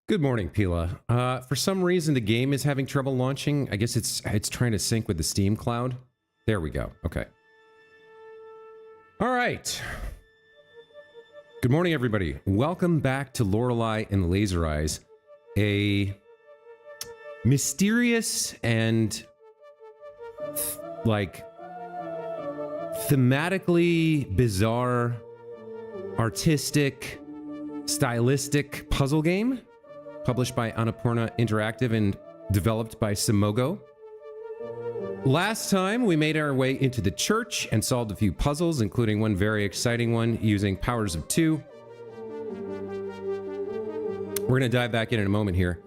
Good morning, Pila. For some reason, the game is having trouble launching. I guess it's trying to sync with the Steam cloud. There we go. Okay. All right. Good morning, everybody. Welcome back to Lorelei and the Laser Eyes, a mysterious and thematically bizarre, artistic, stylistic puzzle game. Published by Annapurna Interactive and developed by Simogo. Last time, we made our way into the church and solved a few puzzles, including one very exciting one using powers of 2. We're going to dive back in a moment here.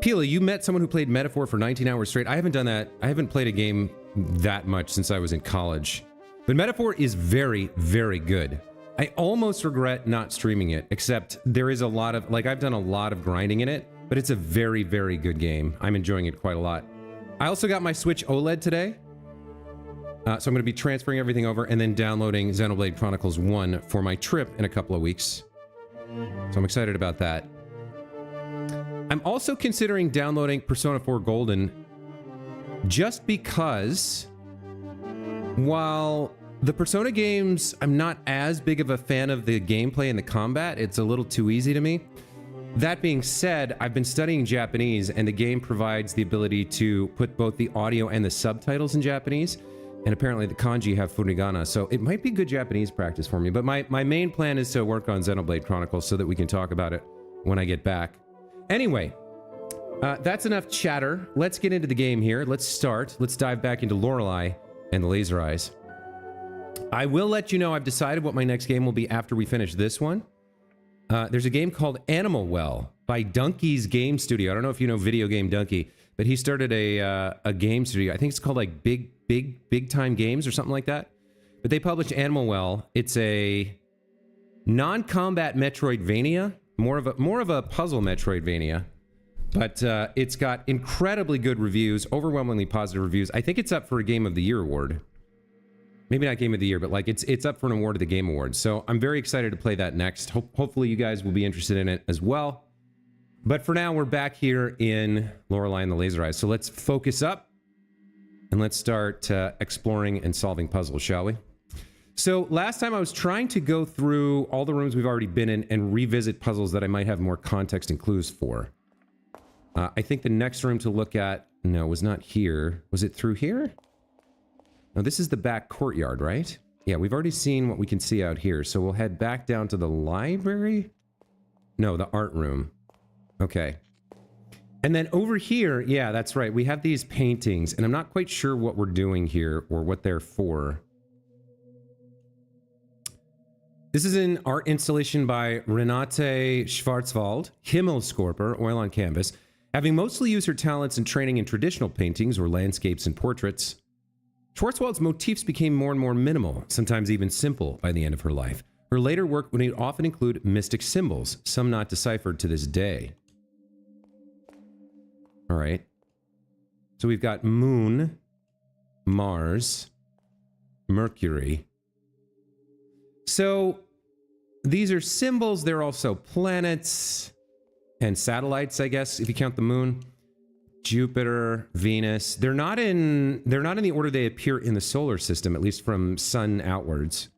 Pila, you met someone who played Metaphor for 19 hours straight. I haven't done that. I haven't played a game that much since I was in college. But Metaphor is very, very good. I almost regret not streaming it, except there is a lot of, I've done a lot of grinding in it, but it's a very, very good game. I'm enjoying it quite a lot. I also got my Switch OLED today, so I'm going to be transferring everything over and then downloading Xenoblade Chronicles 1 for my trip in a couple of weeks. So I'm excited about that. I'm also considering downloading Persona 4 Golden just because, while the Persona games, I'm not as big of a fan of the gameplay and the combat. It's a little too easy to me. That being said, I've been studying Japanese, and the game provides the ability to put both the audio and the subtitles in Japanese. And apparently the kanji have furigana, so it might be good Japanese practice for me. But my main plan is to work on Xenoblade Chronicles so that we can talk about it when I get back. Anyway, that's enough chatter. Let's get into the game here. Let's start. Let's dive back into Lorelei and the Laser Eyes. I will let you know I've decided what my next game will be after we finish this one. There's a game called Animal Well by Donkey's Game Studio. I don't know if you know Video Game Donkey, but he started a game studio. I think it's called like Big Time Games or something like that. But they published Animal Well. It's a non-combat Metroidvania, more of a puzzle Metroidvania. But it's got incredibly good reviews, overwhelmingly positive reviews. I think it's up for a Game of the Year award. Maybe not Game of the Year, but it's up for an award at the Game Awards. So I'm very excited to play that next. Hopefully you guys will be interested in it as well. But for now, we're back here in Lorelei and the Laser Eyes. So let's focus up and let's start exploring and solving puzzles, shall we? So last time I was trying to go through all the rooms we've already been in and revisit puzzles that I might have more context and clues for. I think the next room to look at, no, was not here. Was it through here? Now, this is the back courtyard, right? Yeah, we've already seen what we can see out here, so we'll head back down to the library? No, the art room. Okay. And then over here, yeah, that's right, we have these paintings, and I'm not quite sure what we're doing here or what they're for. This is an art installation by Renate Schwarzwald, Himmelskorper, oil on canvas, having mostly used her talents and training in traditional paintings or landscapes and portraits. Schwarzwald's motifs became more and more minimal, sometimes even simple, by the end of her life. Her later work would often include mystic symbols, some not deciphered to this day. All right. So we've got Moon, Mars, Mercury. So these are symbols. They're also planets and satellites, I guess, if you count the Moon. Jupiter, Venus. They're not in the order they appear in the solar system, at least from Sun outwards.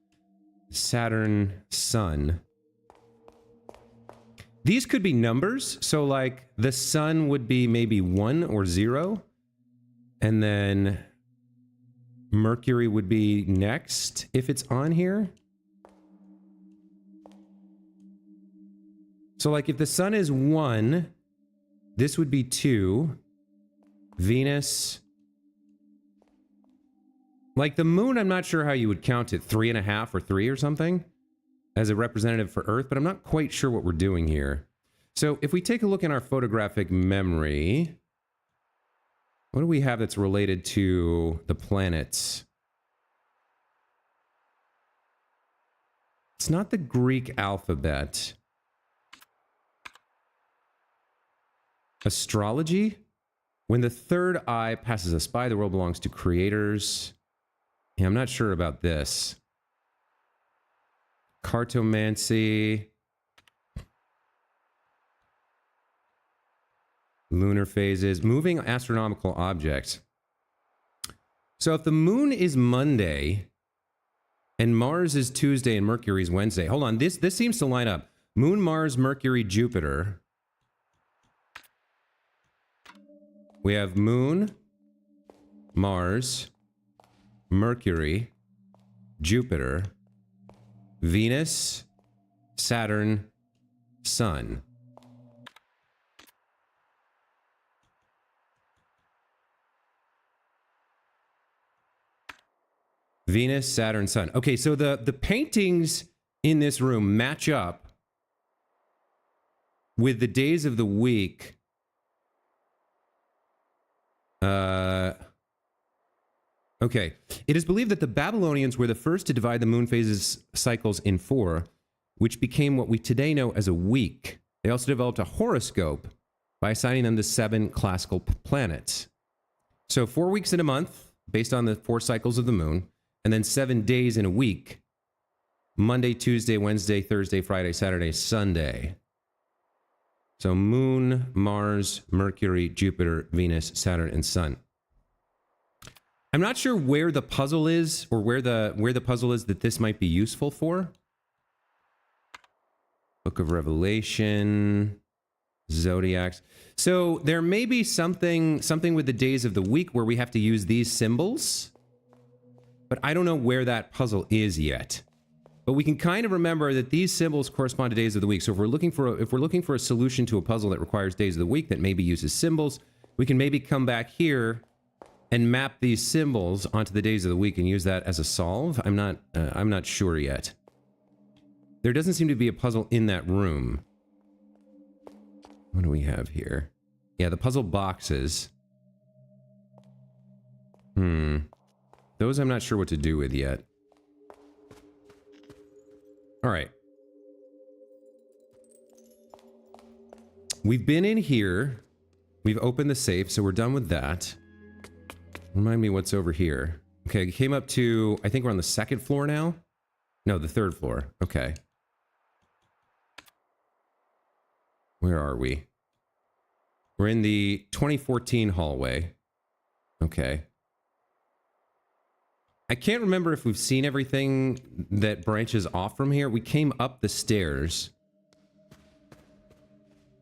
Saturn, Sun. These could be numbers, so like the Sun would be maybe 1 or 0, and then Mercury would be next if it's on here. So like if the Sun is 1, this would be 2. Venus. Like the Moon, I'm not sure how you would count it. 3.5 or 3 or something as a representative for Earth, but I'm not quite sure what we're doing here. So if we take a look in our photographic memory, what do we have that's related to the planets? It's not the Greek alphabet. Astrology? When the third eye passes us by, the world belongs to creators. Yeah, I'm not sure about this. Cartomancy. Lunar phases. Moving astronomical objects. So if the moon is Monday and Mars is Tuesday and Mercury is Wednesday. Hold on, this seems to line up. Moon, Mars, Mercury, Jupiter. We have Moon, Mars, Mercury, Jupiter, Venus, Saturn, Sun. Venus, Saturn, Sun. Okay, so the paintings in this room match up with the days of the week. Okay. It is believed that the Babylonians were the first to divide the moon phases cycles in 4, which became what we today know as a week. They also developed a horoscope by assigning them to 7 classical planets. So 4 weeks in a month, based on the 4 cycles of the moon, and then 7 days in a week. Monday, Tuesday, Wednesday, Thursday, Friday, Saturday, Sunday. So Moon, Mars, Mercury, Jupiter, Venus, Saturn, and Sun. I'm not sure where the puzzle is, or where the puzzle is that this might be useful for. Book of Revelation, Zodiacs. So there may be something with the days of the week where we have to use these symbols, but I don't know where that puzzle is yet. But we can kind of remember that these symbols correspond to days of the week. So if we're looking for a solution to a puzzle that requires days of the week that maybe uses symbols, we can maybe come back here and map these symbols onto the days of the week and use that as a solve. I'm not sure yet. There doesn't seem to be a puzzle in that room. What do we have here? Yeah, the puzzle boxes. Those I'm not sure what to do with yet. All right. We've been in here. We've opened the safe, so we're done with that. Remind me what's over here. Okay, we came up to, I think we're on the 2nd floor now? No, the 3rd floor. Okay. Where are we? We're in the 2014 hallway. Okay. I can't remember if we've seen everything that branches off from here. We came up the stairs.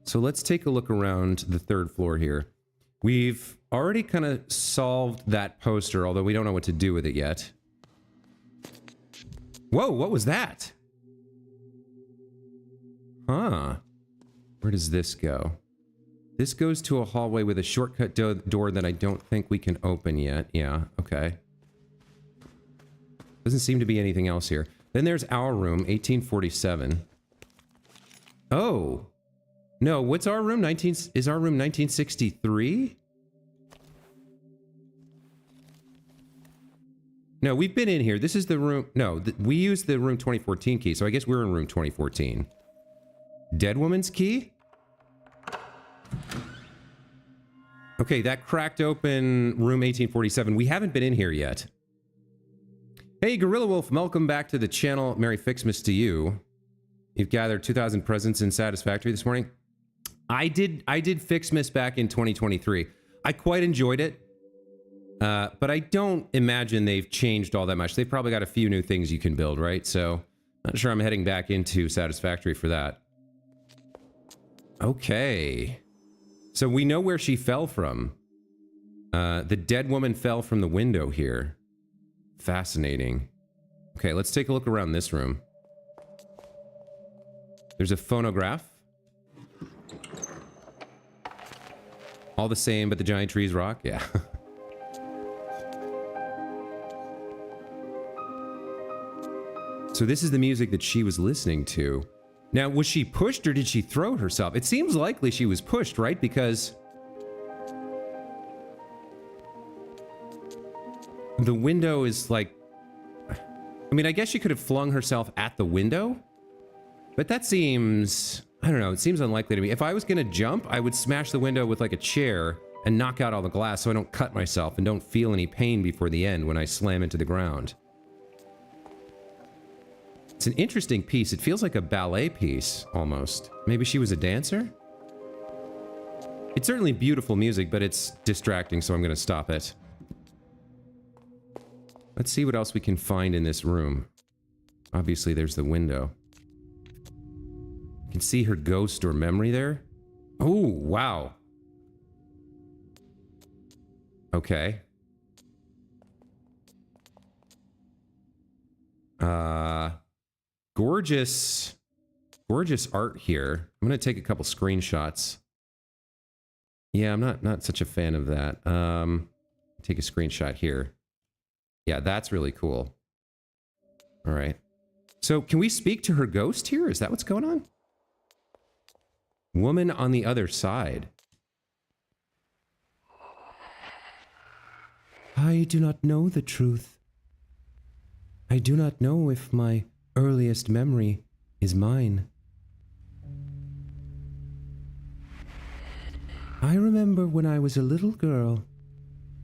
So let's take a look around the 3rd floor here. We've already kind of solved that poster, although we don't know what to do with it yet. Whoa, what was that? Huh. Where does this go? This goes to a hallway with a shortcut door that I don't think we can open yet. Yeah, okay. Doesn't seem to be anything else here. Then there's our room, 1847. Oh. No, what's our room? Is our room 1963? No, we've been in here. This is the room. No, we used the room 2014 key, so I guess we're in room 2014. Dead woman's key? Okay, that cracked open room 1847. We haven't been in here yet. Hey, Gorilla Wolf, welcome back to the channel. Merry Fixmas to you. You've gathered 2,000 presents in Satisfactory this morning. I did Fixmas back in 2023. I quite enjoyed it. But I don't imagine they've changed all that much. They've probably got a few new things you can build, right? So, not sure I'm heading back into Satisfactory for that. Okay. So we know where she fell from. The dead woman fell from the window here. Fascinating. Okay, let's take a look around this room. There's a phonograph. All the same, but the giant trees rock? Yeah. So this is the music that she was listening to. Now, was she pushed or did she throw herself? It seems likely she was pushed, right? Because the window is like... I mean, I guess she could have flung herself at the window, but that seems... I don't know, it seems unlikely to me. If I was gonna jump, I would smash the window with like a chair and knock out all the glass so I don't cut myself and don't feel any pain before the end when I slam into the ground. It's an interesting piece. It feels like a ballet piece, almost. Maybe she was a dancer? It's certainly beautiful music, but it's distracting, so I'm going to stop it. Let's see what else we can find in this room. Obviously, there's the window. You can see her ghost or memory there. Oh, wow. Okay. Gorgeous art here. I'm gonna take a couple screenshots. Yeah, I'm not such a fan of that. Take a screenshot here. Yeah, that's really cool. All right. So can we speak to her ghost here? Is that what's going on? Woman on the other side. I do not know the truth. I do not know if my earliest memory is mine. I remember when I was a little girl,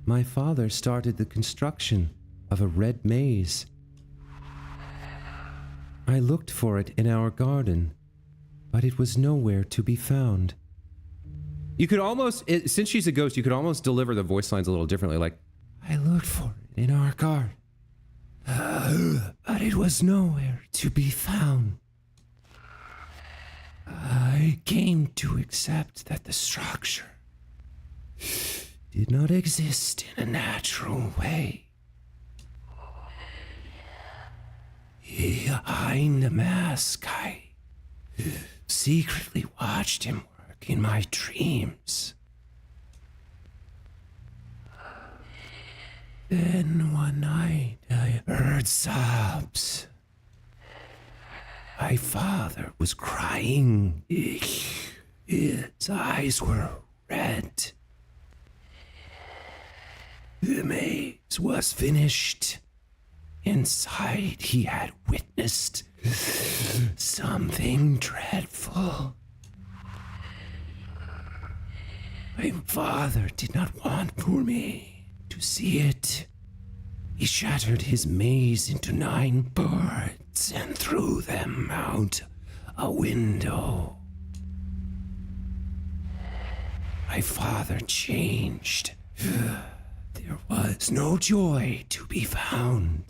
my father started the construction of a red maze. I looked for it in our garden, but it was nowhere to be found. You could almost, since she's a ghost, you could almost deliver the voice lines a little differently, like, I looked for it in our garden, but it was nowhere to be found. I came to accept that the structure did not exist in a natural way. Behind the mask, I secretly watched him work in my dreams. Then one night I heard sobs. My father was crying. His eyes were red. The maze was finished. Inside, he had witnessed something dreadful. My father did not want for me to see it. He shattered his maze into 9 parts and threw them out a window. My father changed. There was no joy to be found.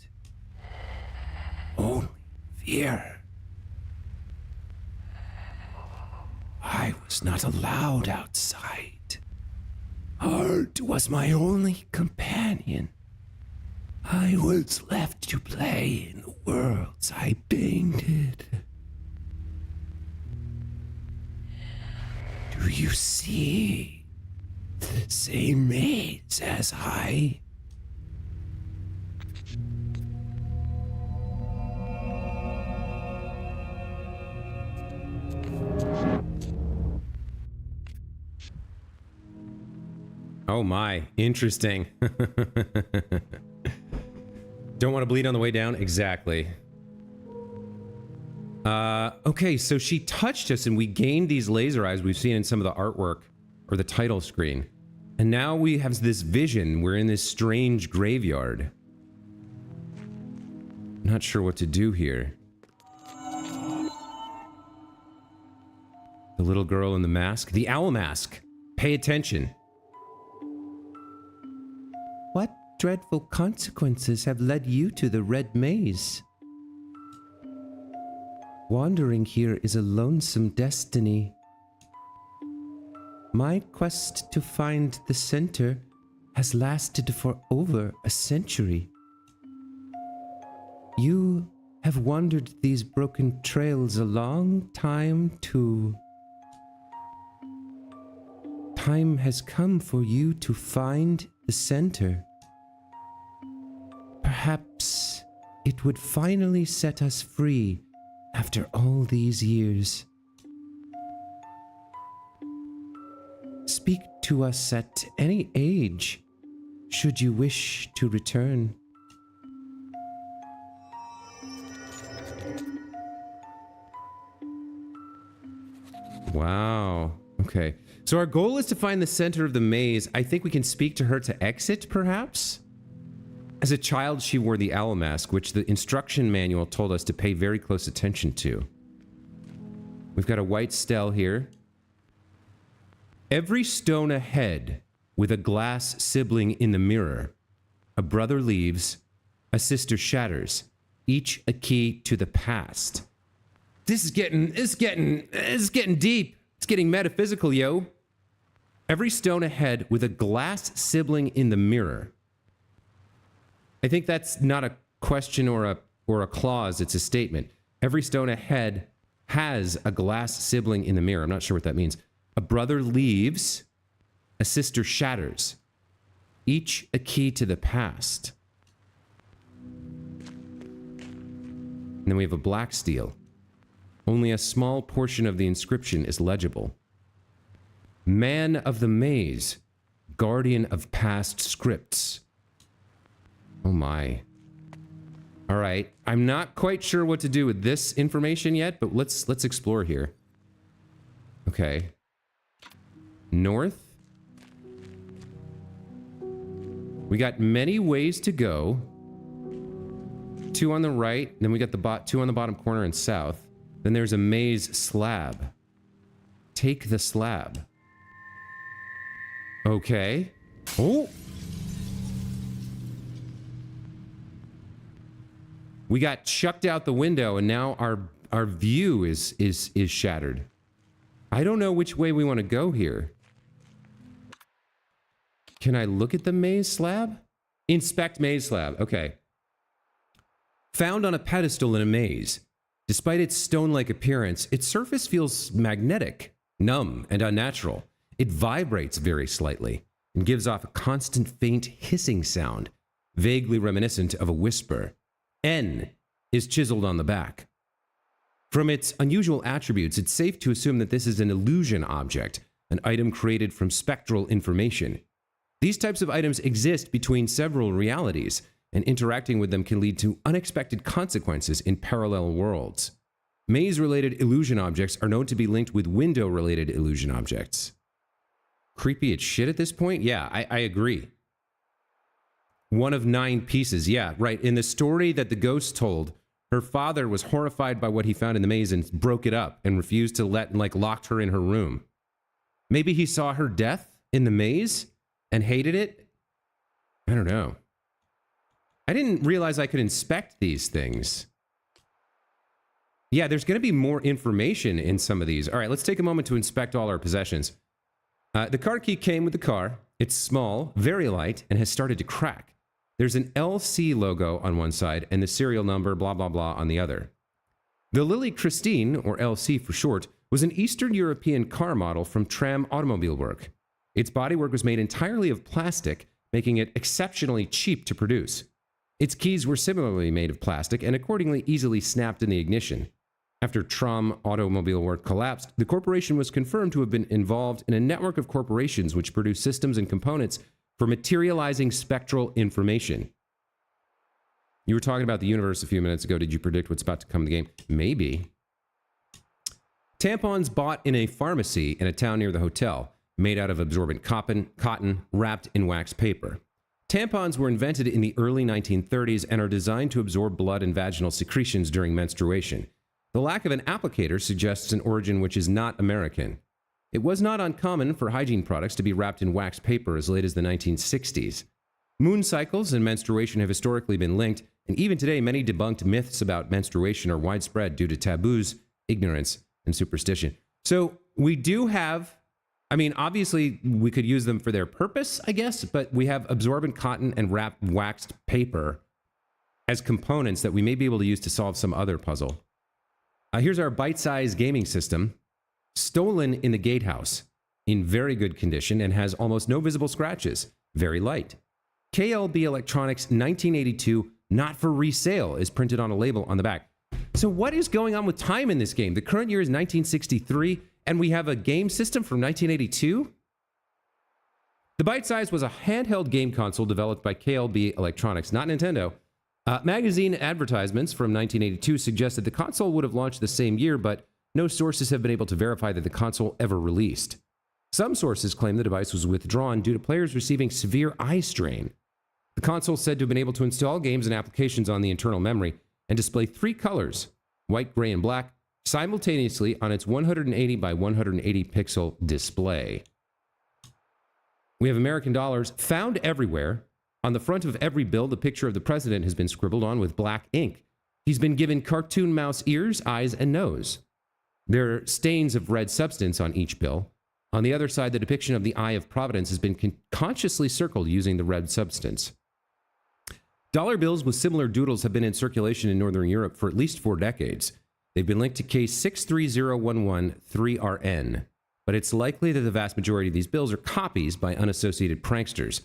Only fear. I was not allowed outside. Art was my only companion. I was left to play in the worlds I painted. Do you see the same maze as I? Oh my, interesting. Don't want to bleed on the way down? Exactly. Okay, so she touched us and we gained these laser eyes we've seen in some of the artwork or the title screen. And now we have this vision. We're in this strange graveyard. Not sure what to do here. The little girl in the mask. The owl mask. Pay attention. What dreadful consequences have led you to the red maze? Wandering here is a lonesome destiny. My quest to find the center has lasted for over a century. You have wandered these broken trails a long time too. Time has come for you to find the center. Perhaps it would finally set us free after all these years. Speak to us at any age, should you wish to return. Wow. Okay. So our goal is to find the center of the maze. I think we can speak to her to exit, perhaps? As a child, she wore the owl mask, which the instruction manual told us to pay very close attention to. We've got a white stele here. Every stone ahead with a glass sibling in the mirror. A brother leaves, a sister shatters, each a key to the past. This is getting deep. It's getting metaphysical, yo. Every stone ahead with a glass sibling in the mirror. I think that's not a question or a clause, it's a statement. Every stone ahead has a glass sibling in the mirror. I'm not sure what that means. A brother leaves, a sister shatters, each a key to the past. And then we have a black steel. Only a small portion of the inscription is legible. Man of the maze, guardian of past scripts. Oh my. All right, I'm not quite sure what to do with this information yet, but let's explore here. Okay. North. We got many ways to go. 2 on the right, then we got the 2 on the bottom corner and south. Then there's a maze slab. Take the slab. Okay. Oh. We got chucked out the window and now our view is shattered. I don't know which way we want to go here. Can I look at the maze slab? Inspect maze slab. Okay. Found on a pedestal in a maze. Despite its stone-like appearance, its surface feels magnetic, numb, and unnatural. It vibrates very slightly and gives off a constant faint hissing sound, vaguely reminiscent of a whisper. N is chiseled on the back. From its unusual attributes, it's safe to assume that this is an illusion object, an item created from spectral information. These types of items exist between several realities, and interacting with them can lead to unexpected consequences in parallel worlds. Maze-related illusion objects are known to be linked with window-related illusion objects. Creepy as shit at this point? Yeah, I agree. 1 of 9 pieces. Yeah, right. In the story that the ghost told, her father was horrified by what he found in the maze and broke it up and refused to locked her in her room. Maybe he saw her death in the maze and hated it? I don't know. I didn't realize I could inspect these things. Yeah, there's going to be more information in some of these. All right, let's take a moment to inspect all our possessions. The car key came with the car. It's small, very light, and has started to crack. There's an LC logo on one side and the serial number, blah, blah, blah, on the other. The Lily Christine, or LC for short, was an Eastern European car model from Tram Automobile Work. Its bodywork was made entirely of plastic, making it exceptionally cheap to produce. Its keys were similarly made of plastic and accordingly easily snapped in the ignition. After Tram Automobile Work collapsed, the corporation was confirmed to have been involved in a network of corporations which produce systems and components for materializing spectral information. You were talking about the universe a few minutes ago. Did you predict what's about to come in the game? Maybe. Tampons bought in a pharmacy in a town near the hotel, made out of absorbent cotton wrapped in wax paper. Tampons were invented in the early 1930s and are designed to absorb blood and vaginal secretions during menstruation. The lack of an applicator suggests an origin which is not American. It was not uncommon for hygiene products to be wrapped in wax paper as late as the 1960s. Moon cycles and menstruation have historically been linked, and even today many debunked myths about menstruation are widespread due to taboos, ignorance, and superstition. So we do have, I mean, obviously we could use them for their purpose, I guess, but we have absorbent cotton and wrapped waxed paper as components that we may be able to use to solve some other puzzle. Here's our bite-sized gaming system, stolen in the gatehouse, in very good condition and has almost no visible scratches, very light. KLB Electronics 1982, not for resale, is printed on a label on the back. So what is going on with time in this game? The current year is 1963, and we have a game system from 1982? The Bite Size was a handheld game console developed by KLB Electronics, not Nintendo. Magazine advertisements from 1982 suggest that the console would have launched the same year, but no sources have been able to verify that the console ever released. Some sources claim the device was withdrawn due to players receiving severe eye strain. The console is said to have been able to install games and applications on the internal memory and display 3 colors, white, gray, and black, simultaneously on its 180 by 180 pixel display. We have American dollars found everywhere. On the front of every bill, the picture of the president has been scribbled on with black ink. He's been given cartoon mouse ears, eyes, and nose. There are stains of red substance on each bill. On the other side, the depiction of the Eye of Providence has been consciously circled using the red substance. Dollar bills with similar doodles have been in circulation in Northern Europe for at least 4 decades. They've been linked to case 630113RN, but it's likely that the vast majority of these bills are copies by unassociated pranksters.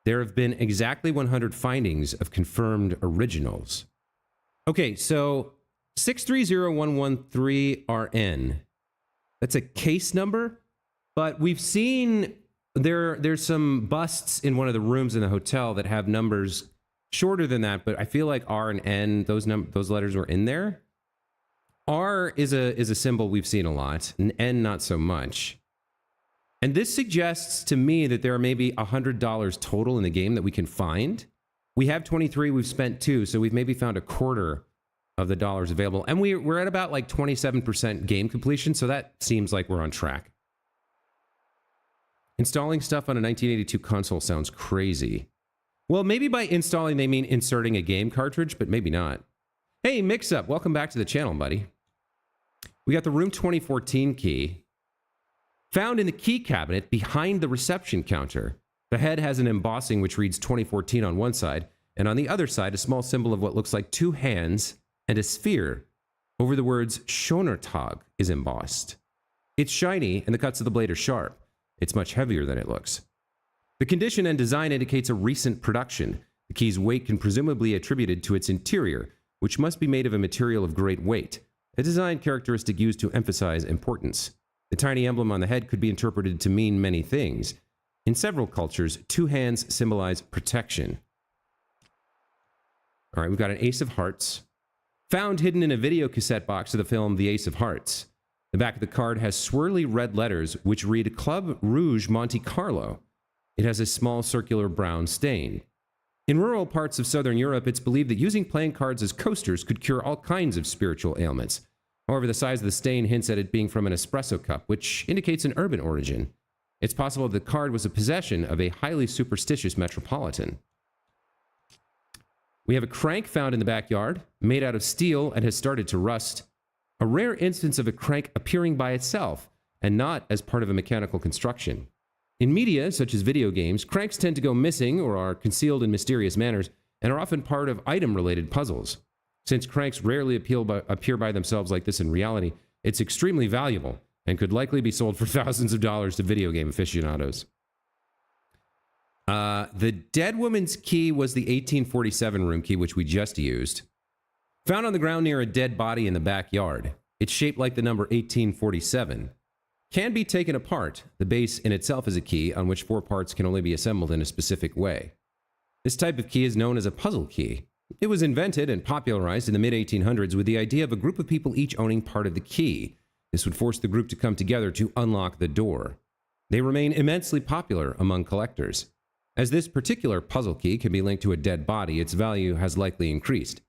There have been exactly 100 findings of confirmed originals. Okay, so 630113RN, that's a case number, but we've seen there's some busts in one of the rooms in the hotel that have numbers shorter than that, but I feel like R and N, those letters were in there. R is a symbol we've seen a lot, and N not so much. And this suggests to me that there are maybe $100 total in the game that we can find. We have 23, we've spent 2, so we've maybe found a quarter of the dollars available. And we're at about like 27% game completion, so that seems like we're on track. Installing stuff on a 1982 console sounds crazy. Well, maybe by installing they mean inserting a game cartridge, but maybe not. Hey, Mix-Up, welcome back to the channel, buddy. We got the Room 2014 key. Found in the key cabinet behind the reception counter. The head has an embossing which reads 2014 on one side, and on the other side, a small symbol of what looks like 2 hands and a sphere. Over the words Schonertag is embossed. It's shiny, and the cuts of the blade are sharp. It's much heavier than it looks. The condition and design indicates a recent production. The key's weight can presumably be attributed to its interior, which must be made of a material of great weight, a design characteristic used to emphasize importance. The tiny emblem on the head could be interpreted to mean many things. In several cultures, 2 hands symbolize protection. All right, we've got an Ace of Hearts. Found hidden in a video cassette box of the film The Ace of Hearts. The back of the card has swirly red letters which read Club Rouge Monte Carlo. It has a small circular brown stain. In rural parts of Southern Europe, it's believed that using playing cards as coasters could cure all kinds of spiritual ailments. However, the size of the stain hints at it being from an espresso cup, which indicates an urban origin. It's possible the card was a possession of a highly superstitious metropolitan. We have a crank found in the backyard, made out of steel and has started to rust. A rare instance of a crank appearing by itself and not as part of a mechanical construction. In media, such as video games, cranks tend to go missing or are concealed in mysterious manners and are often part of item-related puzzles. Since cranks rarely appear by themselves like this in reality, it's extremely valuable and could likely be sold for thousands of dollars to video game aficionados. The dead woman's key was the 1847 room key, which we just used. Found on the ground near a dead body in the backyard. It's shaped like the number 1847. Can be taken apart. The base in itself is a key on which 4 parts can only be assembled in a specific way. This type of key is known as a puzzle key. It was invented and popularized in the mid-1800s with the idea of a group of people each owning part of the key. This would force the group to come together to unlock the door. They remain immensely popular among collectors. As this particular puzzle key can be linked to a dead body, its value has likely increased.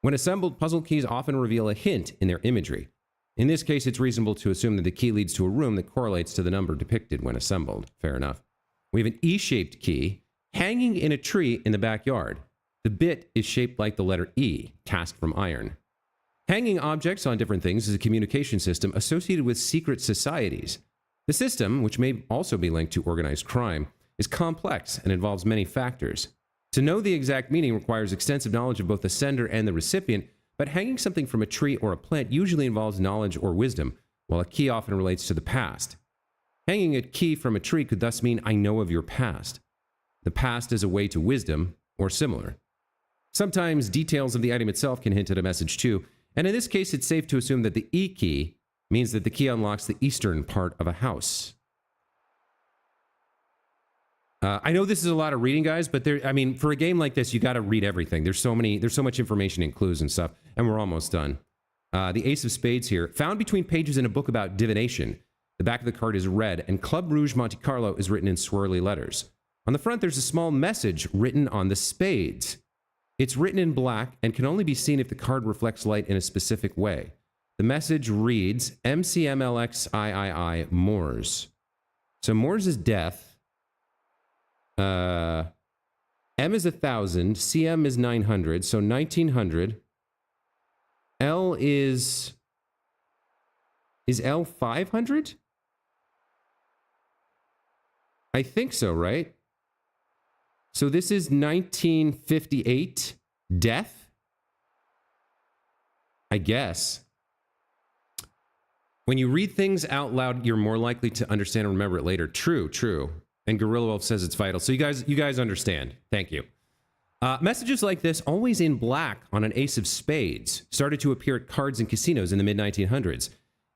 When assembled, puzzle keys often reveal a hint in their imagery. In this case, it's reasonable to assume that the key leads to a room that correlates to the number depicted when assembled. Fair enough. We have an E-shaped key hanging in a tree in the backyard. The bit is shaped like the letter E, cast from iron. Hanging objects on different things is a communication system associated with secret societies. The system, which may also be linked to organized crime, is complex and involves many factors. To know the exact meaning requires extensive knowledge of both the sender and the recipient, but hanging something from a tree or a plant usually involves knowledge or wisdom, while a key often relates to the past. Hanging a key from a tree could thus mean I know of your past. The past is a way to wisdom, or similar. Sometimes details of the item itself can hint at a message too, and in this case it's safe to assume that the E key means that the key unlocks the eastern part of a house. I know this is a lot of reading, guys, but for a game like this, you got to read everything. There's so much information and clues and stuff, and we're almost done. The Ace of Spades here, found between pages in a book about divination. The back of the card is red, and Club Rouge Monte Carlo is written in swirly letters. On the front, there's a small message written on the spades. It's written in black and can only be seen if the card reflects light in a specific way. The message reads, MCMLXIII Moors. So Moors is death. M is 1,000. CM is 900. So 1,900. L is L 500? I think so, right? So this is 1958 death? I guess. When you read things out loud, you're more likely to understand and remember it later. True, true. And Gorilla Wolf says it's vital. So you guys understand. Thank you. Messages like this, always in black on an ace of spades, started to appear at cards and casinos in the mid-1900s.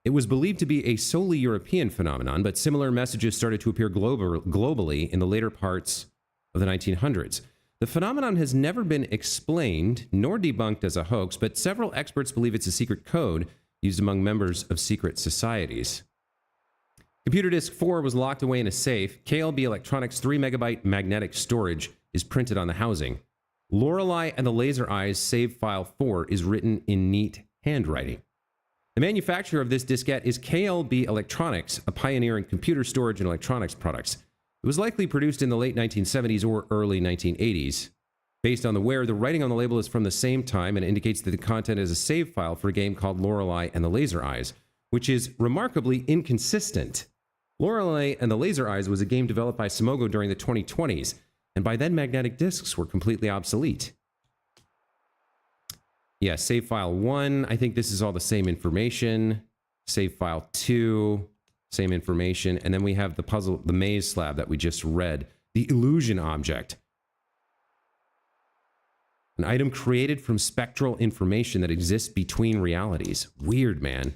It was believed to be a solely European phenomenon, but similar messages started to appear globally in the later parts of the 1900s. The phenomenon has never been explained nor debunked as a hoax, but several experts believe it's a secret code used among members of secret societies. Computer disk 4 was locked away in a safe. KLB Electronics 3 megabyte magnetic storage is printed on the housing. Lorelei and the Laser Eyes save file 4 is written in neat handwriting. The manufacturer of this diskette is KLB Electronics, a pioneer in computer storage and electronics products. It was likely produced in the late 1970s or early 1980s. Based on the wear, the writing on the label is from the same time and indicates that the content is a save file for a game called Lorelei and the Laser Eyes, which is remarkably inconsistent. Lorelei and the Laser Eyes was a game developed by Simogo during the 2020s, and by then magnetic discs were completely obsolete. Yeah, save file 1, I think this is all the same information. Save file 2, same information. And then we have the puzzle, the maze slab that we just read. The illusion object. An item created from spectral information that exists between realities. Weird, man.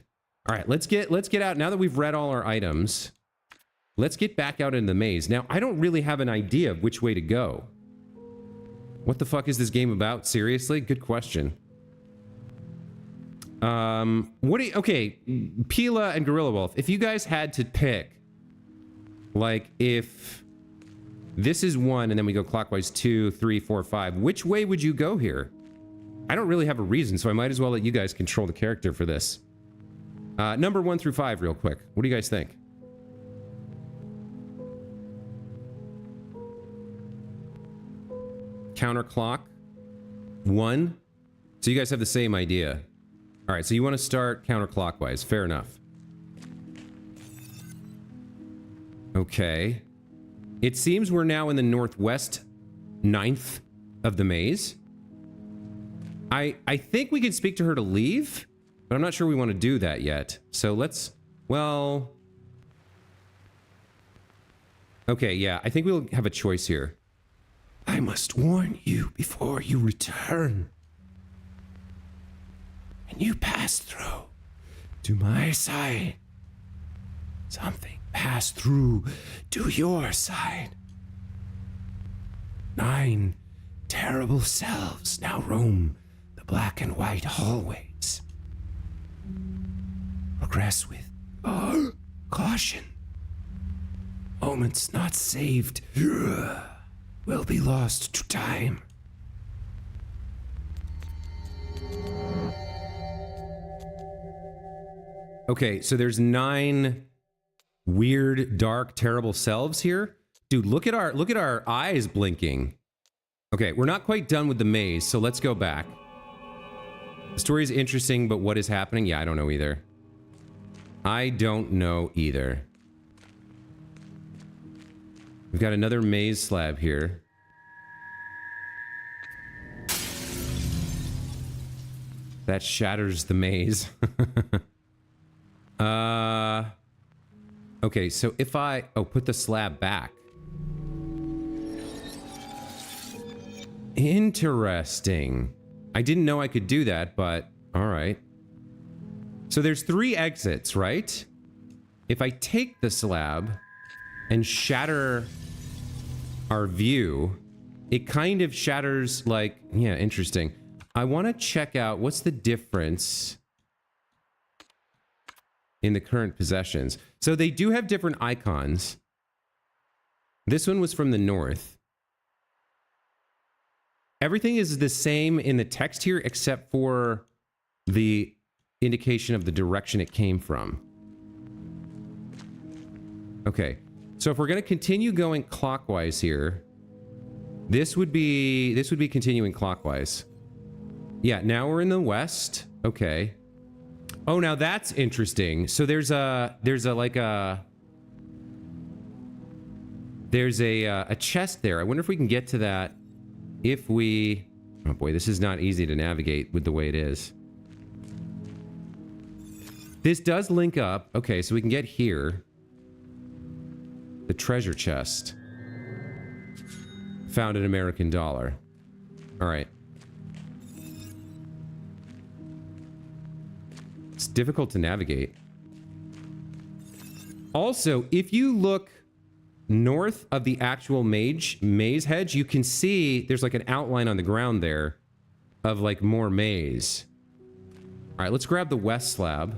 All right, let's get out. Now that we've read all our items, let's get back out in the maze. Now, I don't really have an idea of which way to go. What the fuck is this game about? Seriously? Good question. Okay, Pila and Gorilla Wolf, if you guys had to pick, like, if this is 1 and then we go clockwise 2, 3, 4, 5, which way would you go here? I don't really have a reason, so I might as well let you guys control the character for this. Number 1 through 5 real quick. What do you guys think? Counterclock. 1. So you guys have the same idea. All right, so you want to start counterclockwise. Fair enough. Okay. It seems we're now in the northwest 9th of the maze. I think we can speak to her to leave, but I'm not sure we want to do that yet. So let's, well... Okay, yeah, I think we'll have a choice here. I must warn you before you return. And you pass through to my side. Something passed through to your side. 9 terrible selves now roam the black and white hallways. Progress with caution. Moments not saved will be lost to time. Okay, so there's 9 weird, dark, terrible selves here. Dude, look at our eyes blinking. Okay, we're not quite done with the maze, so let's go back. The story is interesting, but what is happening? Yeah, I don't know either. I don't know either. We've got another maze slab here. That shatters the maze. Okay, so if I... Oh, put the slab back. Interesting. I didn't know I could do that, but... Alright. So there's 3 exits, right? If I take the slab and shatter our view, it kind of shatters, like... Yeah, interesting. I want to check out what's the difference in the current possessions. So they do have different icons. This one was from the north. Everything is the same in the text here except for the indication of the direction it came from. Okay, so if we're going to continue going clockwise here, This would be continuing clockwise. Yeah, now we're in the west. Okay. Oh, now that's interesting. So there's a chest there. I wonder if we can get to that if we... Oh boy, this is not easy to navigate with the way it is. This does link up. Okay, so we can get here. The treasure chest. Found an American dollar. All right. It's difficult to navigate. Also, if you look north of the actual maze hedge, you can see there's like an outline on the ground there of like more maze. All right, let's grab the west slab.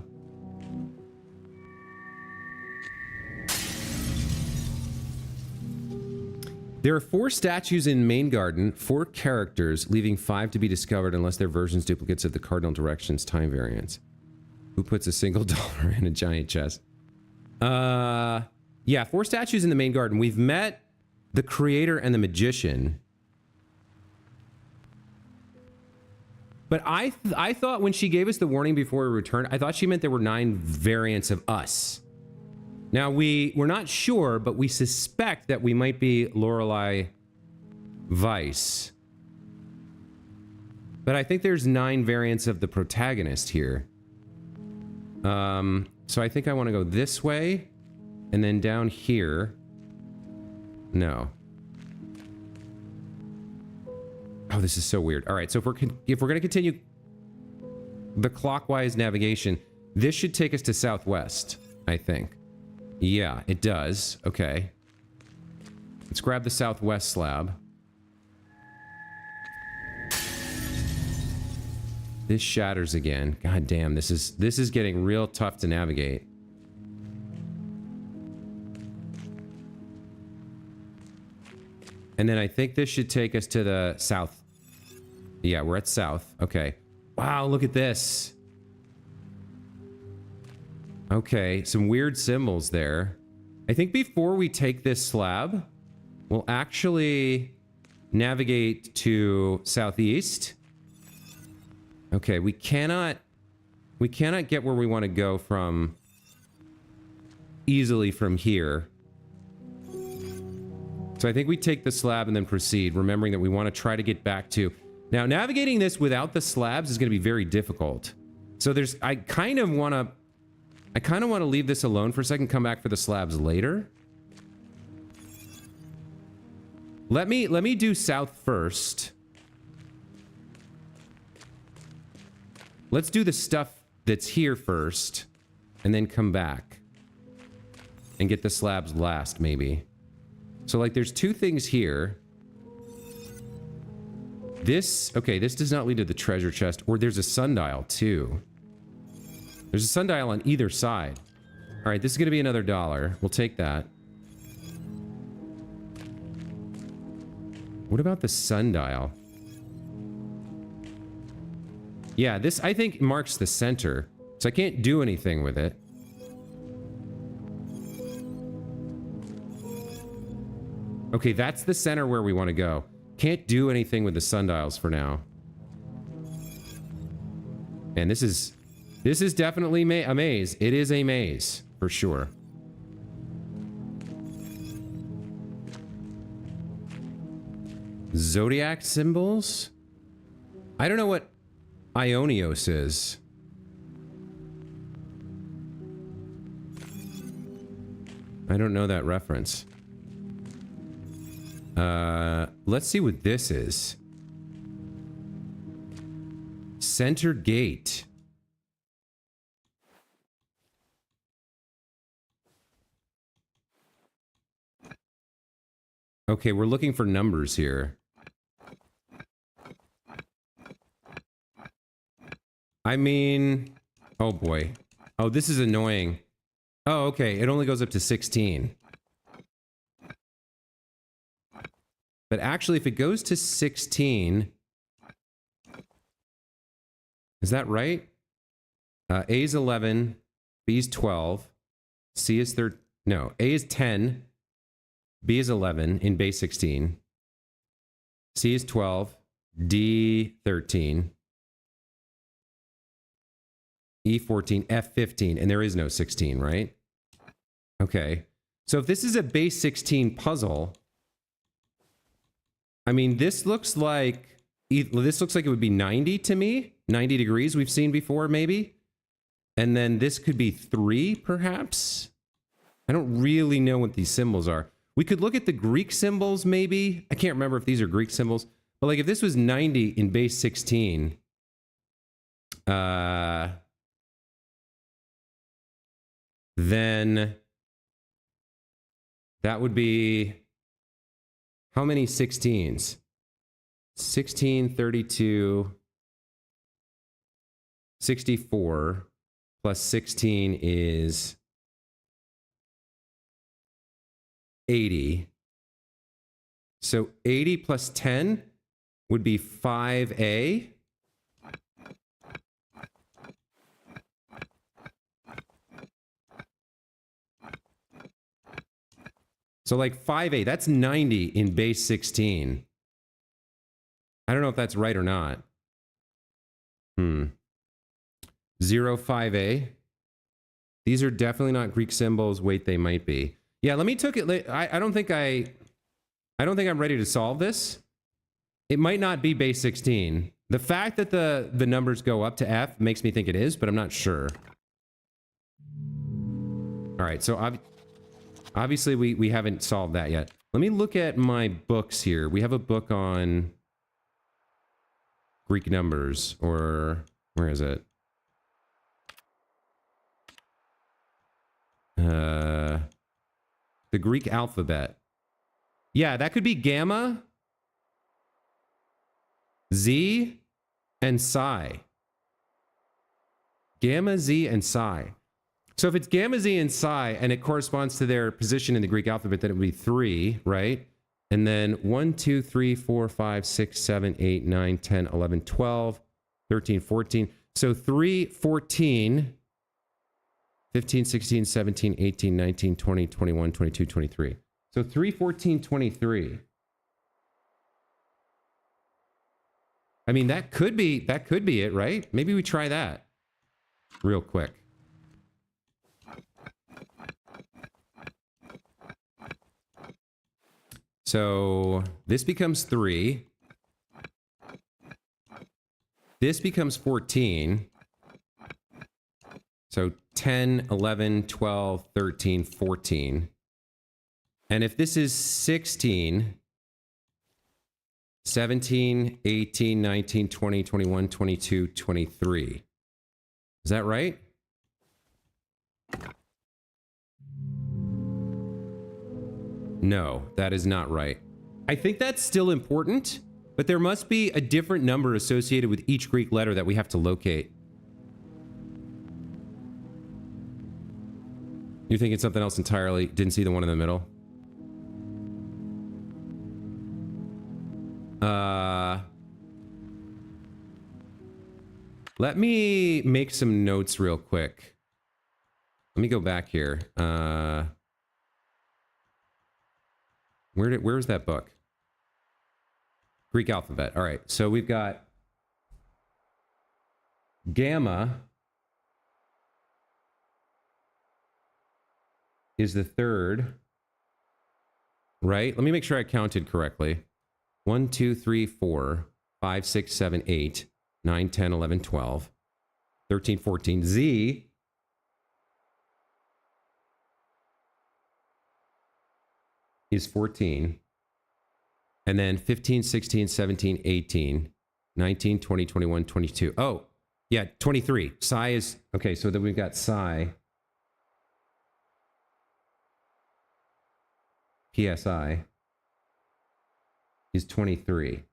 There are 4 statues in main garden, 4 characters, leaving 5 to be discovered unless they're versions duplicates of the cardinal directions time variants. Who puts a single dollar in a giant chest? Yeah, 4 statues in the main garden. We've met the creator and the magician. But I thought when she gave us the warning before we returned, I thought she meant there were 9 variants of us. Now, we're not sure, but we suspect that we might be Lorelei Weiss. But I think there's 9 variants of the protagonist here. So I think I want to go this way, and then down here. No. Oh, this is so weird. All right, so if we're going to continue the clockwise navigation, this should take us to southwest, I think. Yeah, it does. Okay. Let's grab the southwest slab. This shatters again. God damn, this is getting real tough to navigate. And then I think this should take us to the south. Yeah, we're at south. Okay. Wow, look at this. Okay, some weird symbols there. I think before we take this slab, we'll actually navigate to southeast. Okay, we cannot get where we want to go from easily from here. So I think we take the slab and then proceed, remembering that we want to try to get back to... Now, navigating this without the slabs is going to be very difficult. So I kind of want to leave this alone for a second, come back for the slabs later. Let me do south first. Let's do the stuff that's here first, and then come back. And get the slabs last, maybe. So, like, there's 2 things here. Okay, this does not lead to the treasure chest, or there's a sundial, too. There's a sundial on either side. All right, this is going to be another $1. We'll take that. What about the sundial? Yeah, this, I think, marks the center. So I can't do anything with it. Okay, that's the center where we want to go. Can't do anything with the sundials for now. And this is definitely a maze. It is a maze, for sure. Zodiac symbols? I don't know what Ionios is. I don't know that reference. Let's see what this is. Center gate. Okay, we're looking for numbers here. I mean... Oh boy. Oh, this is annoying. Oh, okay, it only goes up to 16. But actually, if it goes to 16... Is that right? A is 11, B is 12, C is 13... No, A is 10, B is 11 in base 16. C is 12, D 13, E 14, F 15, and there is no 16, right? Okay. So if this is a base 16 puzzle, I mean, this looks like it would be 90 to me. 90 degrees we've seen before, maybe. And then this could be 3, perhaps. I don't really know what these symbols are. We could look at the Greek symbols, maybe. I can't remember if these are Greek symbols. But like if this was 90 in base 16, then that would be how many 16s? 16, 32, 64 plus 16 is 80. So 80 plus 10 would be 5A. So like 5A, that's 90 in base 16. I don't know if that's right or not. 05A. These are definitely not Greek symbols. Wait, they might be. Yeah, let me take it. I don't think I'm ready to solve this. It might not be base 16. The fact that the numbers go up to F makes me think it is, but I'm not sure. All right, so obviously we haven't solved that yet. Let me look at my books here. We have a book on Greek numbers, or where is it? The Greek alphabet. Yeah, that could be gamma, Z, and psi. Gamma, Z, and psi. So if it's gamma, Z, and psi, and it corresponds to their position in the Greek alphabet, then it would be 3, right? And then 1, 2, 3, 4, 5, 6, 7, 8, 9, 10, 11, 12, 13, 14. So 3, 14, 15, 16, 17, 18, 19, 20, 21, 22, 23. So 3, 14, 23. I mean, that could be it, right? Maybe we try that real quick. So this becomes 3. This becomes 14. So 10, 11, 12, 13, 14. And if this is 16, 17, 18, 19, 20, 21, 22, 23. Is that right? No, that is not right. I think that's still important, but there must be a different number associated with each Greek letter that we have to locate. You're thinking something else entirely? Didn't see the one in the middle? Let me make some notes real quick. Let me go back here. Where's that book? Greek alphabet. All right. So we've got gamma is the third, right? Let me make sure I counted correctly. 1, 2, 3, 4, 5, 6, 7, 8, 9, 10, 11, 12, 13, 14. Z is 14. And then 15, 16, 17, 18, 19, 20, 21, 22. Oh, yeah, 23. Psi is, okay, so then we've got psi. PSI is 23.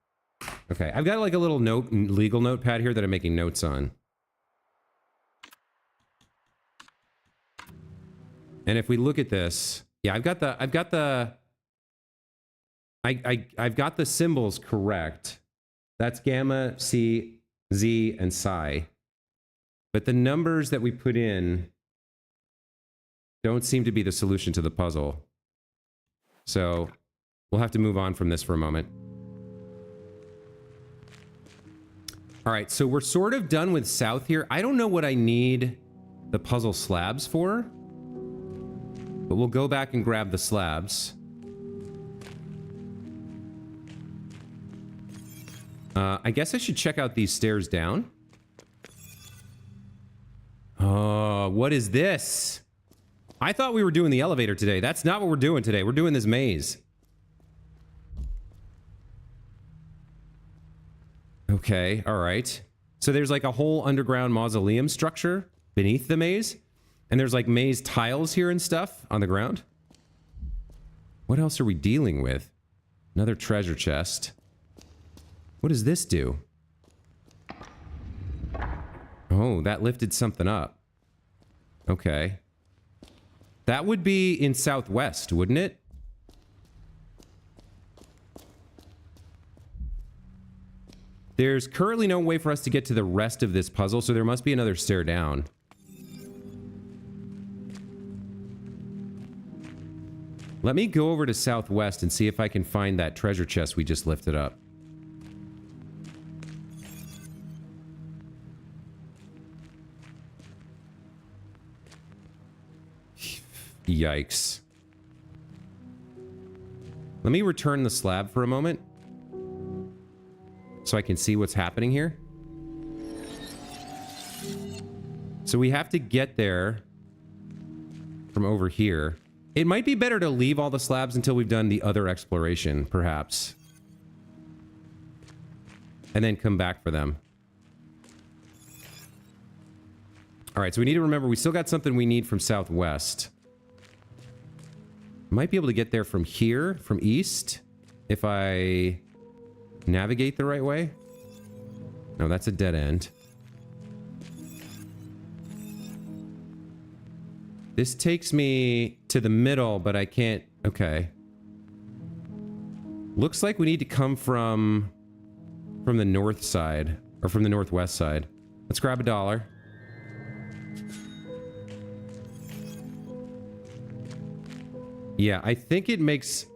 Okay, I've got like a little legal notepad here that I'm making notes on. And if we look at this, yeah, I've got the symbols correct. That's gamma, C, Z, and psi. But the numbers that we put in don't seem to be the solution to the puzzle. So we'll have to move on from this for a moment. All right, so we're sort of done with south here. I don't know what I need the puzzle slabs for, but we'll go back and grab the slabs. I guess I should check out these stairs down. Oh, what is this? I thought we were doing the elevator today. That's not what we're doing today. We're doing this maze. Okay, all right. So there's like a whole underground mausoleum structure beneath the maze. And there's like maze tiles here and stuff on the ground. What else are we dealing with? Another treasure chest. What does this do? Oh, that lifted something up. Okay. That would be in southwest, wouldn't it? There's currently no way for us to get to the rest of this puzzle, so there must be another stair down. Let me go over to southwest and see if I can find that treasure chest we just lifted up. Yikes. Let me return the slab for a moment so I can see what's happening here. So we have to get there from over here. It might be better to leave all the slabs until we've done the other exploration, perhaps. And then come back for them. Alright, so we need to remember we still got something we need from southwest. Might be able to get there from here, from east, if I navigate the right way. No, that's a dead end. This takes me to the middle, but I can't... Okay. Looks like we need to come from the north side, or from the northwest side. Let's grab $1. Yeah, I think it makes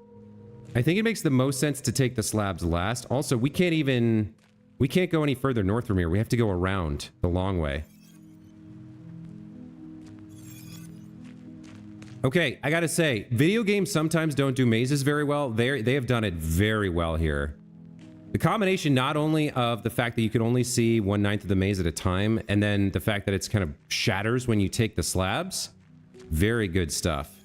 the most sense to take the slabs last. Also, we can't go any further north from here. We have to go around the long way. Okay, I gotta say, video games sometimes don't do mazes very well. They have done it very well here. The combination not only of the fact that you can only see 1/9 of the maze at a time, and then the fact that it's kind of shatters when you take the slabs. Very good stuff.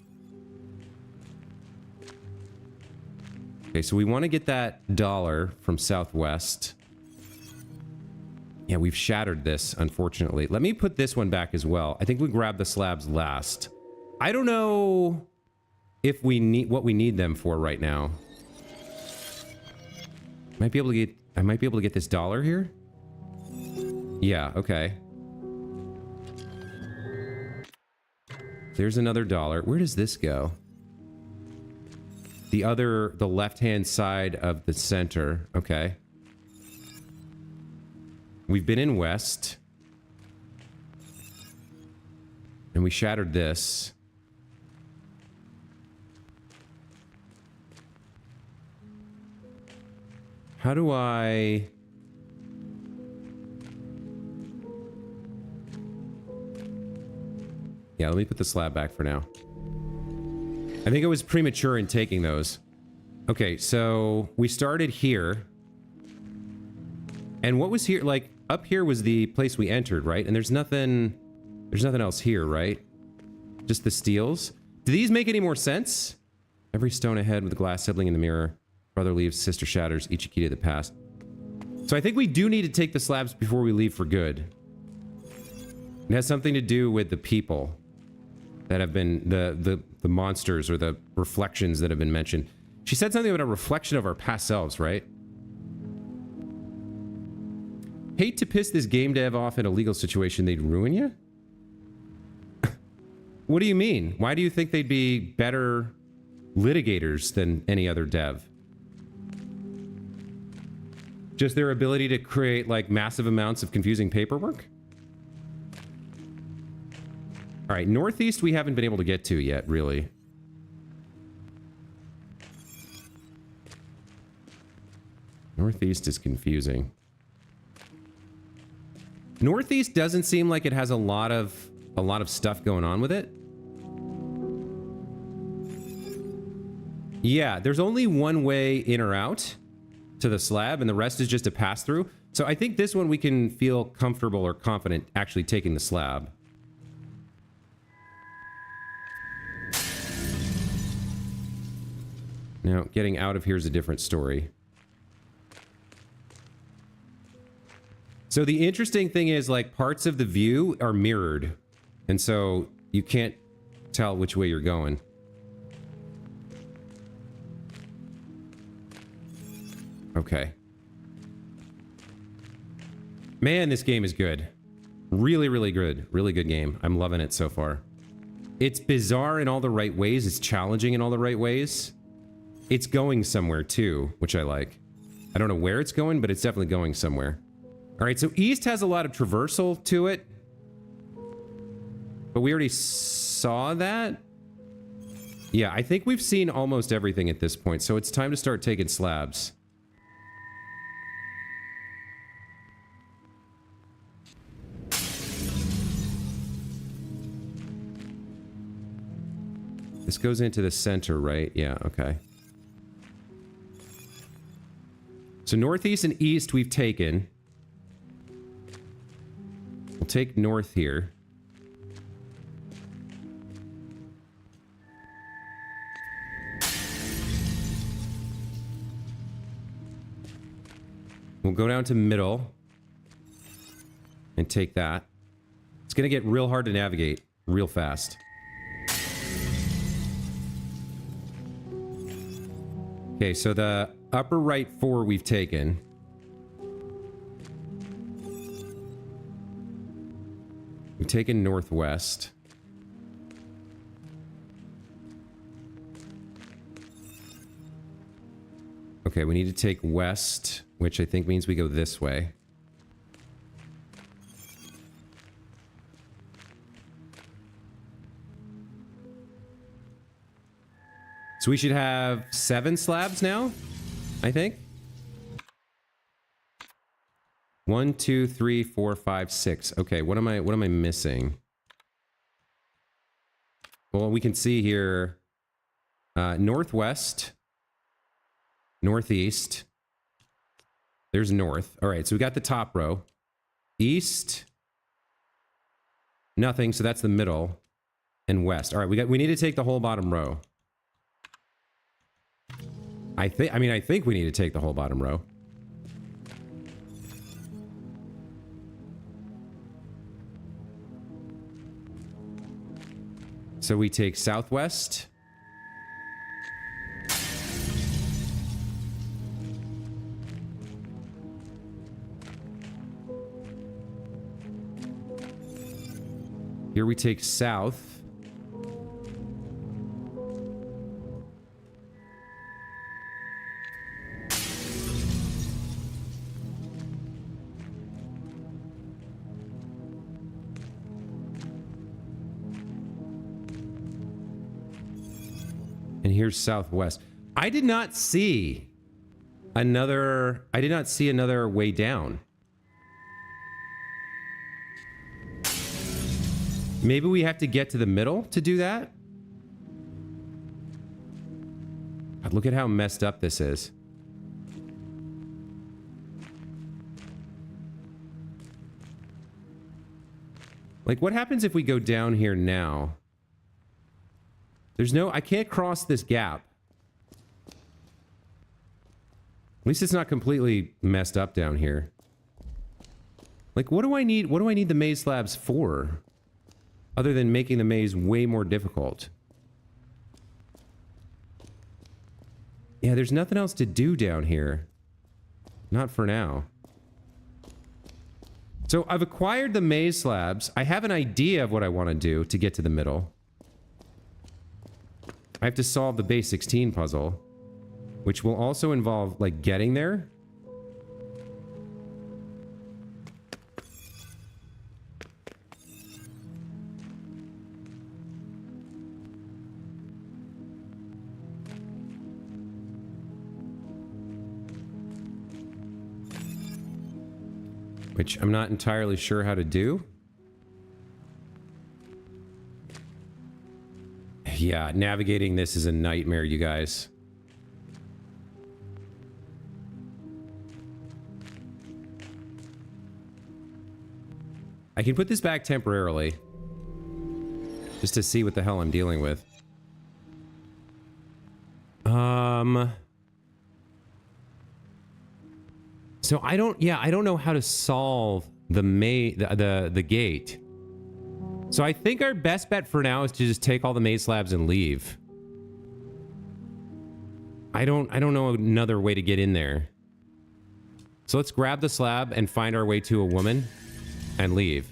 Okay, so we want to get that $1 from southwest. Yeah, we've shattered this, unfortunately. Let me put this one back as well. I think we grab the slabs last. I don't know if we need what we need them for right now. I might be able to get this $1 here. Yeah, okay. There's another $1. Where does this go? The left-hand side of the center. Okay. We've been in west. And we shattered this. How do I... Yeah, let me put the slab back for now. I think I was premature in taking those. Okay, so we started here. And what was here? Like, up here was the place we entered, right? And there's nothing else here, right? Just the steels. Do these make any more sense? Every stone ahead with a glass sibling in the mirror. Brother leaves, sister shatters, each a key to the past. So I think we do need to take the slabs before we leave for good. It has something to do with the people that have been the monsters or the reflections that have been mentioned. She said something about a reflection of our past selves, right? Hate to piss this game dev off in a legal situation. They'd ruin you? What do you mean? Why do you think they'd be better litigators than any other dev? Just their ability to create like massive amounts of confusing paperwork? All right, northeast we haven't been able to get to yet, really. Northeast is confusing. Northeast doesn't seem like it has a lot of stuff going on with it. Yeah, there's only one way in or out to the slab, and the rest is just a pass-through. So I think this one we can feel comfortable or confident actually taking the slab. Now, getting out of here is a different story. So the interesting thing is, like, parts of the view are mirrored, and so you can't tell which way you're going. Okay. Man, this game is good. Really, really good. Really good game. I'm loving it so far. It's bizarre in all the right ways. It's challenging in all the right ways. It's going somewhere too, which I like. I don't know where it's going, but it's definitely going somewhere. All right, so East has a lot of traversal to it. But we already saw that. Yeah, I think we've seen almost everything at this point, so it's time to start taking slabs. This goes into the center, right? Yeah, okay. So northeast and east we've taken. We'll take north here. We'll go down to middle and take that. It's going to get real hard to navigate real fast. Okay, so the upper right 4 we've taken. We've taken northwest. Okay, we need to take west, which I think means we go this way. So we should have 7 slabs now, I think. 1, 2, 3, 4, 5, 6. Okay, what am I missing? Well, we can see here northwest, northeast. There's north. All right, so we got the top row. East, nothing, so that's the middle. And west. All right, we need to take the whole bottom row. I think we need to take the whole bottom row. So we take southwest. Here we take south. And here's southwest. I did not see another way down. Maybe we have to get to the middle to do that? God, look at how messed up this is. Like, what happens if we go down here now? I can't cross this gap. At least it's not completely messed up down here. Like, what do I need the maze slabs for? Other than making the maze way more difficult. Yeah, there's nothing else to do down here. Not for now. So I've acquired the maze slabs. I have an idea of what I want to do to get to the middle. I have to solve the base 16 puzzle, which will also involve, like, getting there. which I'm not entirely sure how to do. Yeah, navigating this is a nightmare, you guys. I can put this back temporarily, just to see what the hell I'm dealing with. So I don't know how to solve the gate. So I think our best bet for now is to just take all the maze slabs and leave. I don't know another way to get in there. So let's grab the slab and find our way to a woman and leave.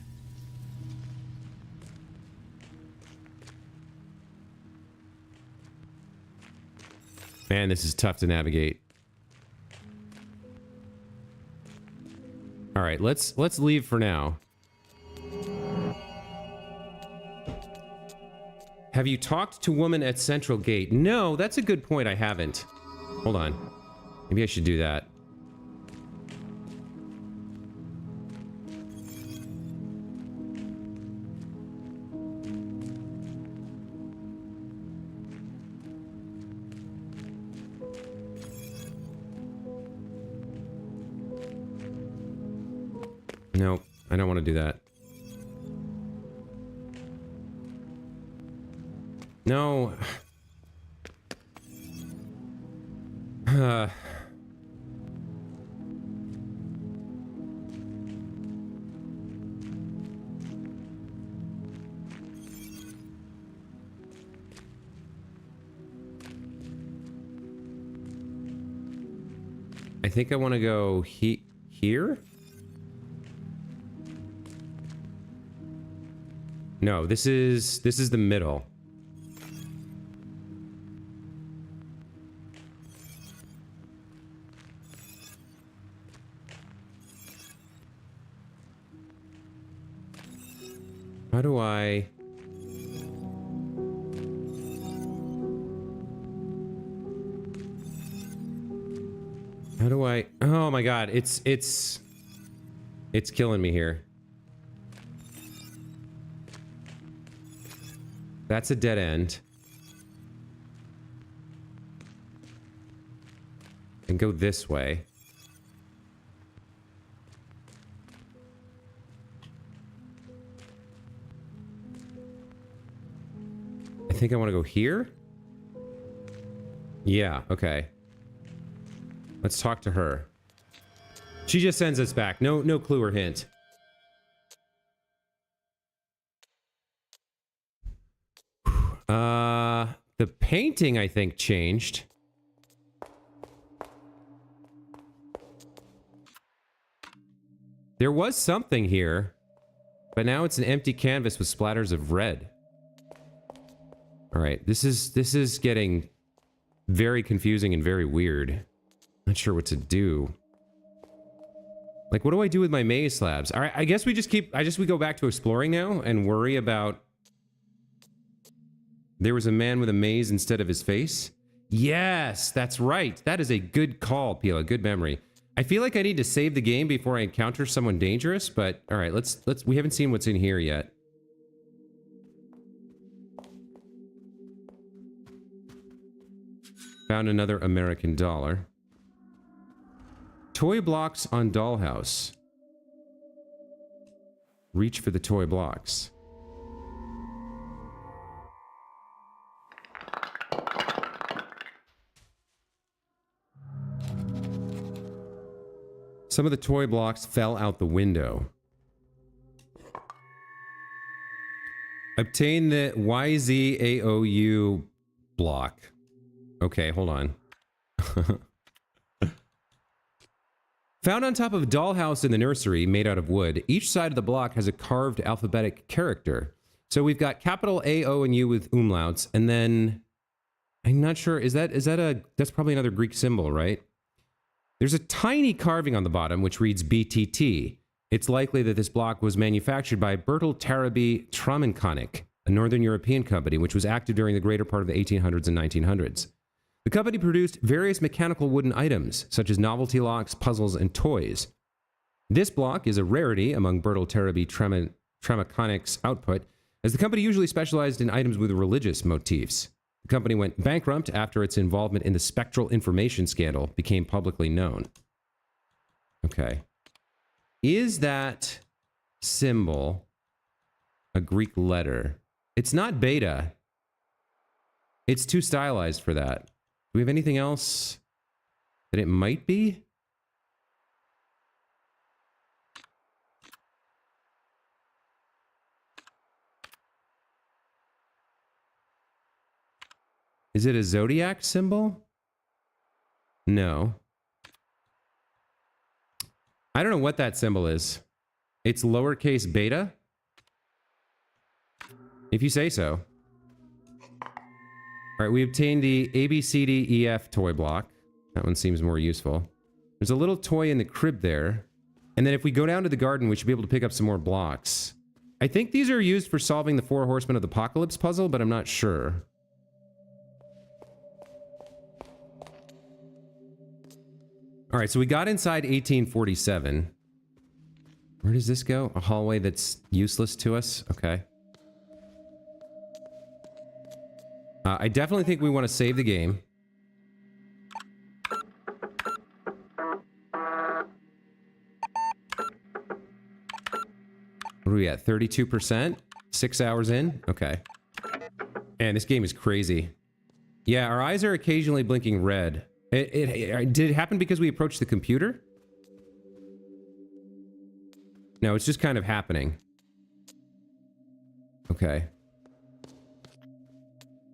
Man, this is tough to navigate. All right, let's leave for now. Have you talked to woman at Central Gate? No, that's a good point. I haven't. Hold on. Maybe I should do that. No, I don't want to do that. No. I think I want to go here? No, this is the middle. How do I... Oh my god, it's killing me here. That's a dead end. And go this way. I think I want to go here. Yeah, okay. Let's talk to her. She just sends us back. No clue or hint. The painting, I think, changed. There was something here, but now it's an empty canvas with splatters of red. All right, this is getting very confusing and very weird. Not sure what to do. Like, what do I do with my maze slabs? All right, I guess we go back to exploring now and worry about... There was a man with a maze instead of his face? Yes, that's right. That is a good call, Pila. Good memory. I feel like I need to save the game before I encounter someone dangerous, but all right, let's we haven't seen what's in here yet. Found another American dollar. Toy blocks on dollhouse. Reach for the toy blocks. Some of the toy blocks fell out the window. Obtain the YZAOU block. Okay, hold on. Found on top of a dollhouse in the nursery made out of wood, each side of the block has a carved alphabetic character. So we've got capital A, O, and U with umlauts, and then I'm not sure, that's probably another Greek symbol, right? There's a tiny carving on the bottom which reads BTT. It's likely that this block was manufactured by Bertel Taraby Tramenkonik, a Northern European company which was active during the greater part of the 1800s and 1900s. The company produced various mechanical wooden items, such as novelty locks, puzzles, and toys. This block is a rarity among Bertel-Terabee Tramaconic's output, as the company usually specialized in items with religious motifs. The company went bankrupt after its involvement in the spectral information scandal became publicly known. Okay. Is that symbol a Greek letter? It's not beta. It's too stylized for that. Do we have anything else that it might be? Is it a zodiac symbol? No. I don't know what that symbol is. It's lowercase beta? If you say so. All right, we obtained the ABCDEF toy block. That one seems more useful. There's a little toy in the crib there. And then if we go down to the garden, we should be able to pick up some more blocks. I think these are used for solving the 4 Horsemen of the Apocalypse puzzle, but I'm not sure. All right, so we got inside 1847. Where does this go? A hallway that's useless to us? Okay. I definitely think we want to save the game. What are we at? 32%? 6 hours in? Okay. Man, this game is crazy. Yeah, our eyes are occasionally blinking red. Did it happen because we approached the computer? No, it's just kind of happening. Okay.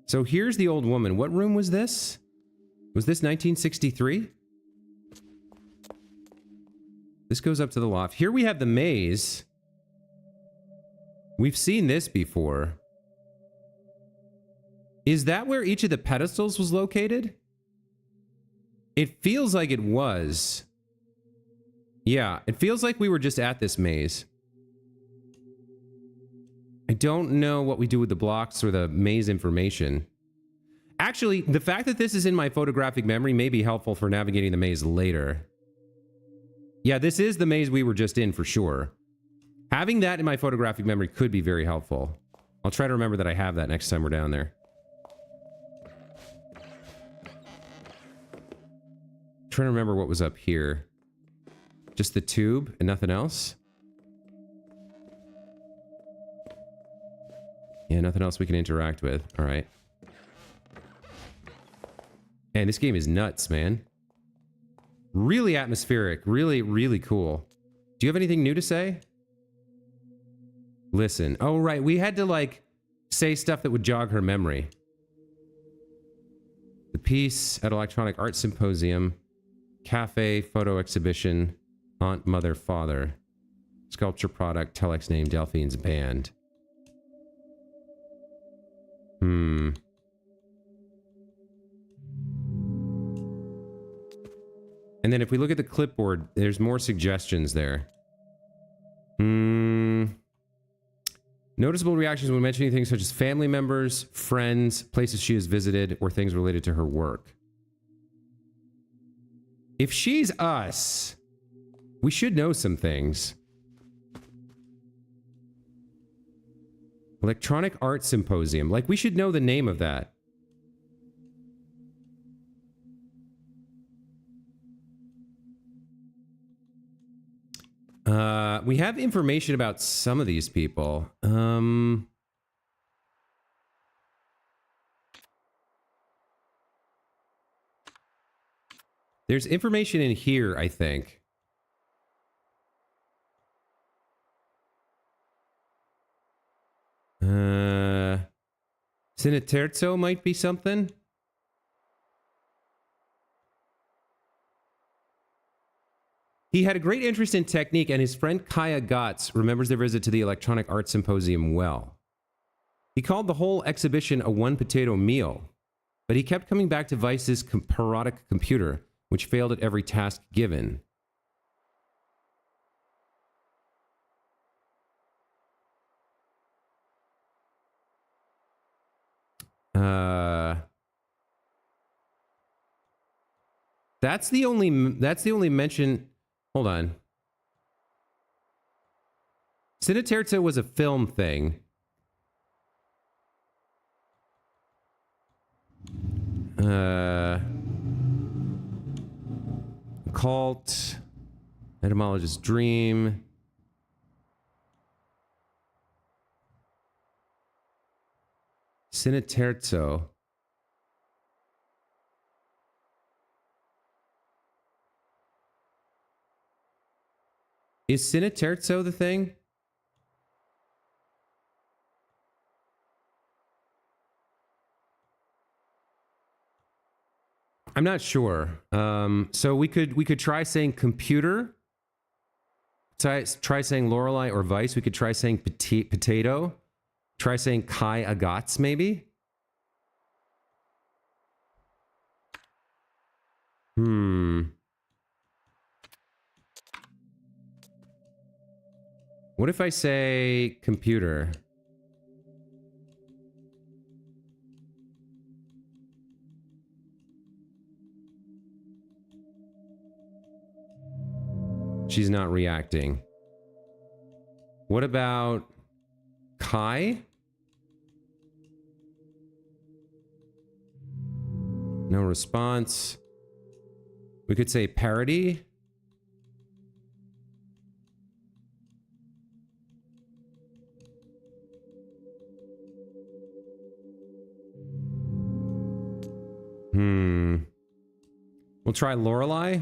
So here's the old woman. What room was this? Was this 1963? This goes up to the loft. Here we have the maze. We've seen this before. Is that where each of the pedestals was located? It feels like it was. Yeah, it feels like we were just at this maze. I don't know what we do with the blocks or the maze information. Actually, the fact that this is in my photographic memory may be helpful for navigating the maze later. Yeah, this is the maze we were just in for sure. Having that in my photographic memory could be very helpful. I'll try to remember that I have that next time we're down there. Trying to remember what was up here. Just the tube and nothing else? Yeah, nothing else we can interact with. All right. And this game is nuts, man. Really atmospheric. Really, really cool. Do you have anything new to say? Listen. Oh, right. We had to, like, say stuff that would jog her memory. The piece at Electronic Art Symposium. Cafe, photo exhibition, aunt, mother, father. Sculpture product, telex name, Delphine's band. And then if we look at the clipboard, there's more suggestions there. Noticeable reactions when mentioning things such as family members, friends, places she has visited, or things related to her work. If she's us, we should know some things. Electronic Art Symposium. Like, we should know the name of that. We have information about some of these people. There's information in here, I think. Siniterzo might be something. He had a great interest in technique, and his friend Kaya Gotts remembers their visit to the Electronic Art Symposium well. He called the whole exhibition a one-potato meal, but he kept coming back to Weiss's parodic computer, which failed at every task given. That's the only mention. Hold on. Cineterzo was a film thing. Cult. Etymologist dream. Cineterzo. Is Cineterzo the thing? I'm not sure. So we could try saying computer. Try saying Lorelei or Vice. We could try saying potato. Try saying Kai Agats, maybe? What if I say computer? She's not reacting. What about Kai? No response. We could say parody. We'll try Lorelei.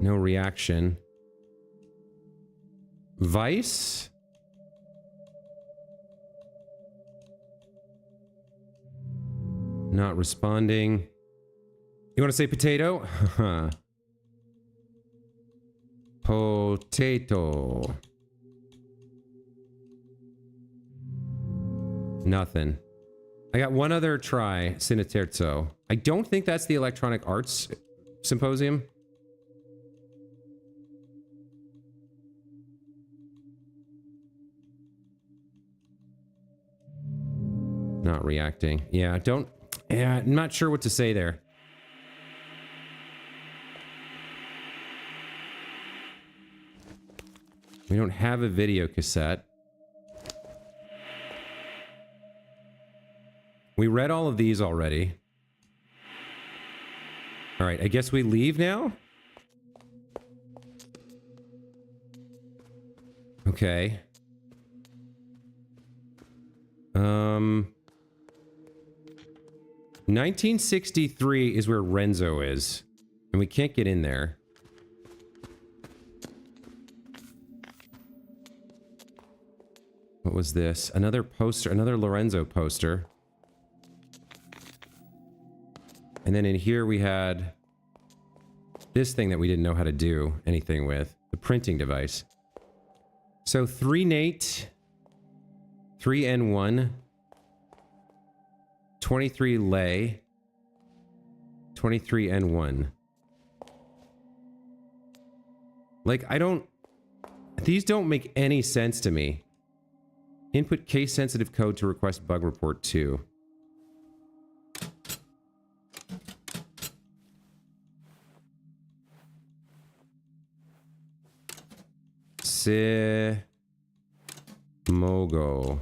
No reaction. Vice? Not responding. You want to say potato? Potato. Nothing. I got one other try, Cineterzo. I don't think that's the Electronic Arts Symposium. Not reacting. Yeah, I'm not sure what to say there. We don't have a video cassette. We read all of these already. All right, I guess we leave now? Okay. 1963 is where Renzo is. And we can't get in there. What was this? Another poster, another Lorenzo poster. And then in here we had this thing that we didn't know how to do anything with. The printing device. So 3 Nate, 3N1, 23 Lay, 23N1. Like, these don't make any sense to me. Input case-sensitive code to request bug report 2. Mogo.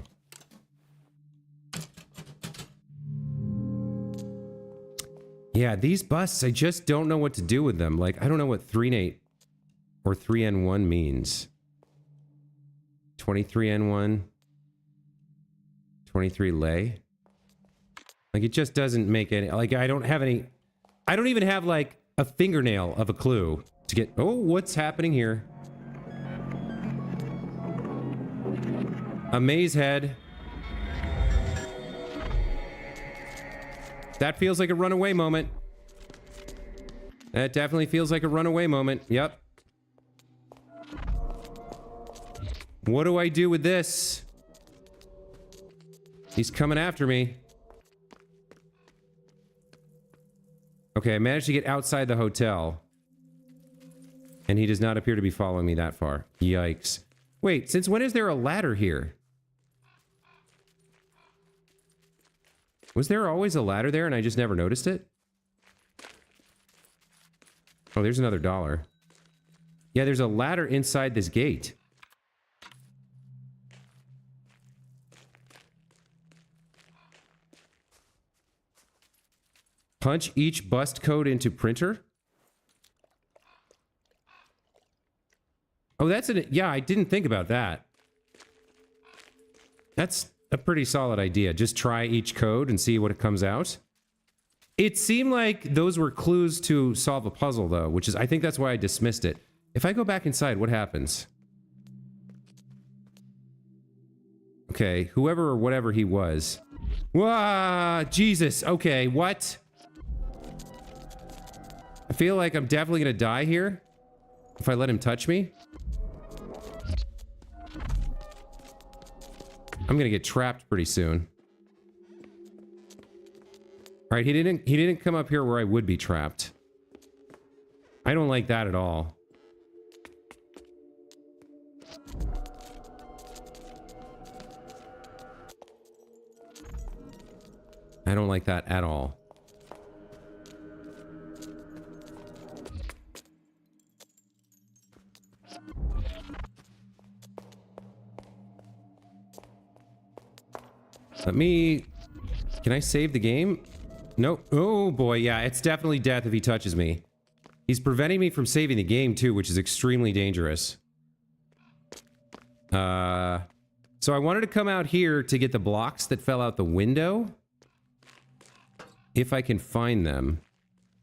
Yeah, these busts, I just don't know what to do with them. Like, I don't know what 3Nate or 3N1 means. 23N1. 23 Lay. Like, it just doesn't make any... Like, I don't even have, like, a fingernail of a clue to get... Oh, what's happening here? A maze head. That feels like a runaway moment. That definitely feels like a runaway moment. Yep. What do I do with this? He's coming after me. Okay, I managed to get outside the hotel. And he does not appear to be following me that far. Yikes. Wait, since when is there a ladder here? Was there always a ladder there and I just never noticed it? Oh, there's another $1. Yeah, there's a ladder inside this gate. Punch each bust code into printer. Oh, that's an... Yeah, I didn't think about that. That's a pretty solid idea. Just try each code and see what it comes out. It seemed like those were clues to solve a puzzle, though, which is... I think that's why I dismissed it. If I go back inside, what happens? Okay, whoever or whatever he was. Wah! Jesus! Okay, what? I feel like I'm definitely gonna die here if I let him touch me. I'm gonna get trapped pretty soon. All right, he didn't come up here where I would be trapped. I don't like that at all. I don't like that at all. Let me... Can I save the game? Nope. Oh boy, yeah, it's definitely death if he touches me. He's preventing me from saving the game too, which is extremely dangerous. So I wanted to come out here to get the blocks that fell out the window. If I can find them.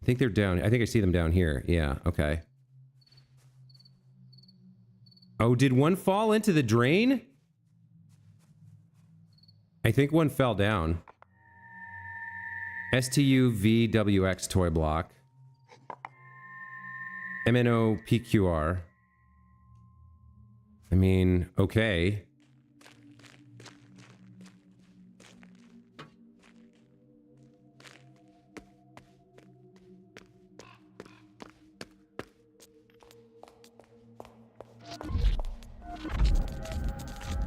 I think they're down. I think I see them down here. Yeah, okay. Oh, did one fall into the drain? I think one fell down. STUVWX toy block. MNOPQR. I mean, okay.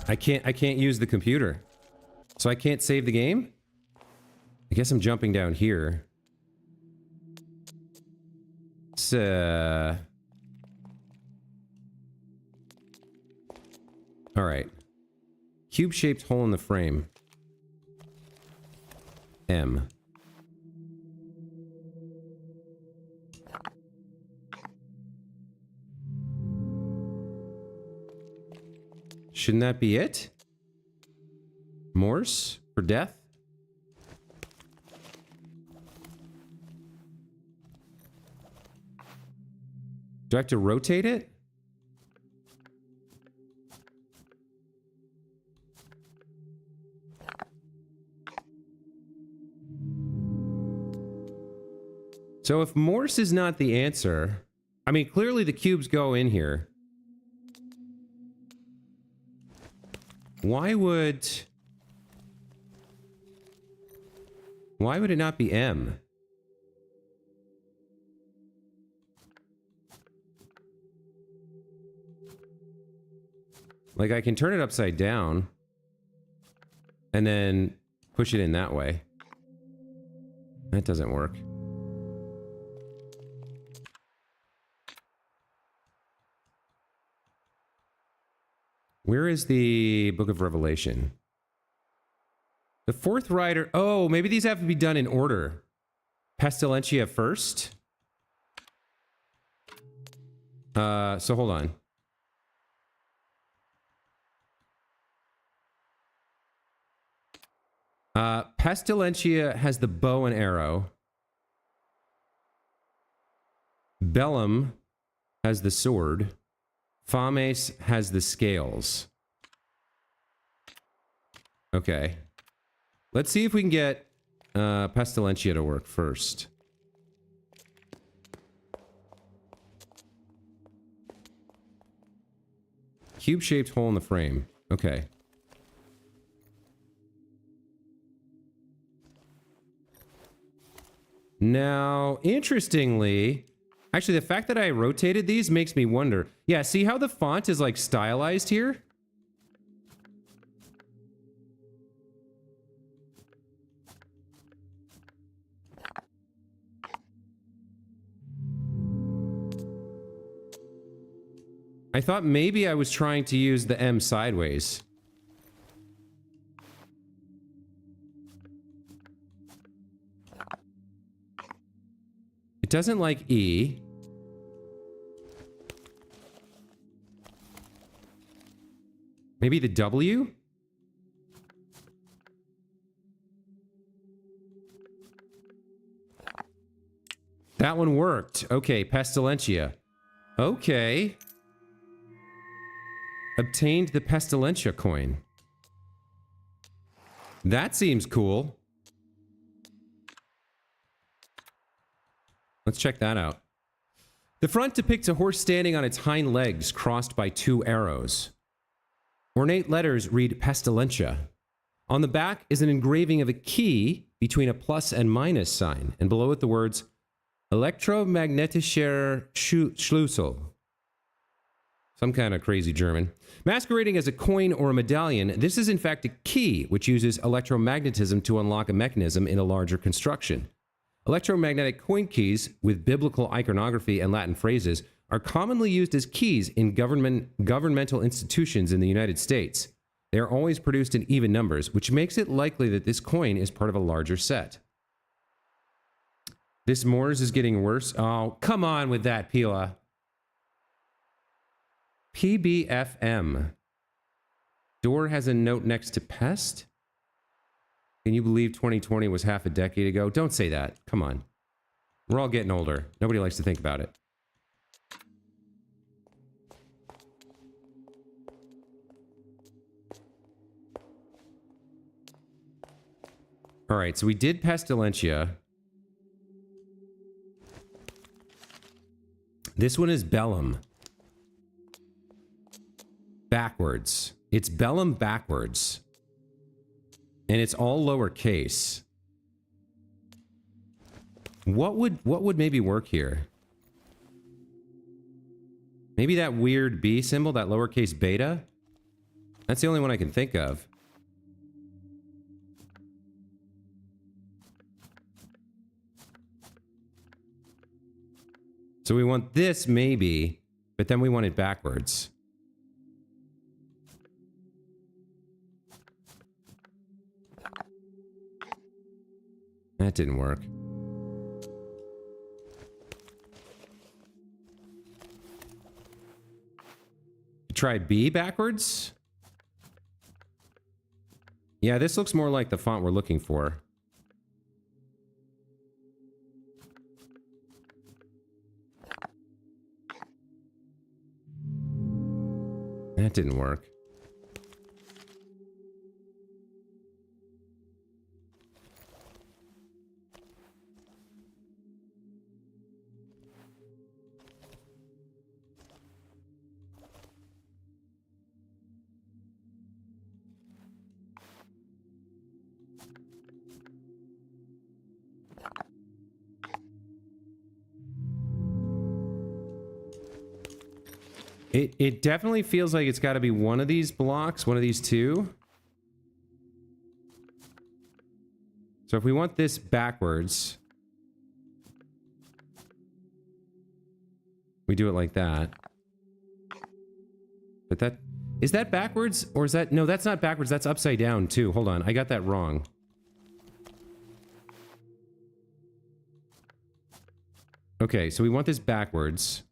I can't use the computer. So I can't save the game? I guess I'm jumping down here. So... Alright. Cube-shaped hole in the frame. M. Shouldn't that be it? Morse for death? Do I have to rotate it? So if Morse is not the answer, I mean, clearly the cubes go in here. Why would it not be M? Like, I can turn it upside down and then push it in that way. That doesn't work. Where is the Book of Revelation? The fourth rider... Oh, maybe these have to be done in order. Pestilentia first. So hold on. Pestilentia has the bow and arrow. Bellum has the sword. Fames has the scales. Okay. Let's see if we can get Pestilentia to work first. Cube-shaped hole in the frame. Okay. Now, interestingly... Actually, the fact that I rotated these makes me wonder. Yeah, see how the font is, like, stylized here? I thought maybe I was trying to use the M sideways. It doesn't like E. Maybe the W? That one worked. Okay, Pestilentia. Okay. Obtained the Pestilentia coin. That seems cool. Let's check that out. The front depicts a horse standing on its hind legs crossed by 2 arrows. Ornate letters read Pestilentia. On the back is an engraving of a key between a plus and minus sign, and below it the words Elektromagnetischer Schlüssel. Some kind of crazy German. Masquerading as a coin or a medallion, this is in fact a key which uses electromagnetism to unlock a mechanism in a larger construction. Electromagnetic coin keys with biblical iconography and Latin phrases are commonly used as keys in governmental institutions in the United States. They are always produced in even numbers, which makes it likely that this coin is part of a larger set. This Moors is getting worse. Oh, come on with that, Pila. PBFM. Door has a note next to pest? Can you believe 2020 was half a decade ago? Don't say that. Come on. We're all getting older. Nobody likes to think about it. All right, so we did Pestilentia. This one is Bellum. Backwards. It's Bellum backwards. And it's all lowercase. What would maybe work here? Maybe that weird B symbol, that lowercase beta? That's the only one I can think of. So we want this maybe, but then we want it backwards. That didn't work. Try B backwards? Yeah, this looks more like the font we're looking for. That didn't work. It definitely feels like it's got to be one of these blocks, one of these two. So if we want this backwards, we do it like that. But that, is that backwards or is that, no, that's not backwards, that's upside down too. Hold on, I got that wrong. Okay, so we want this backwards.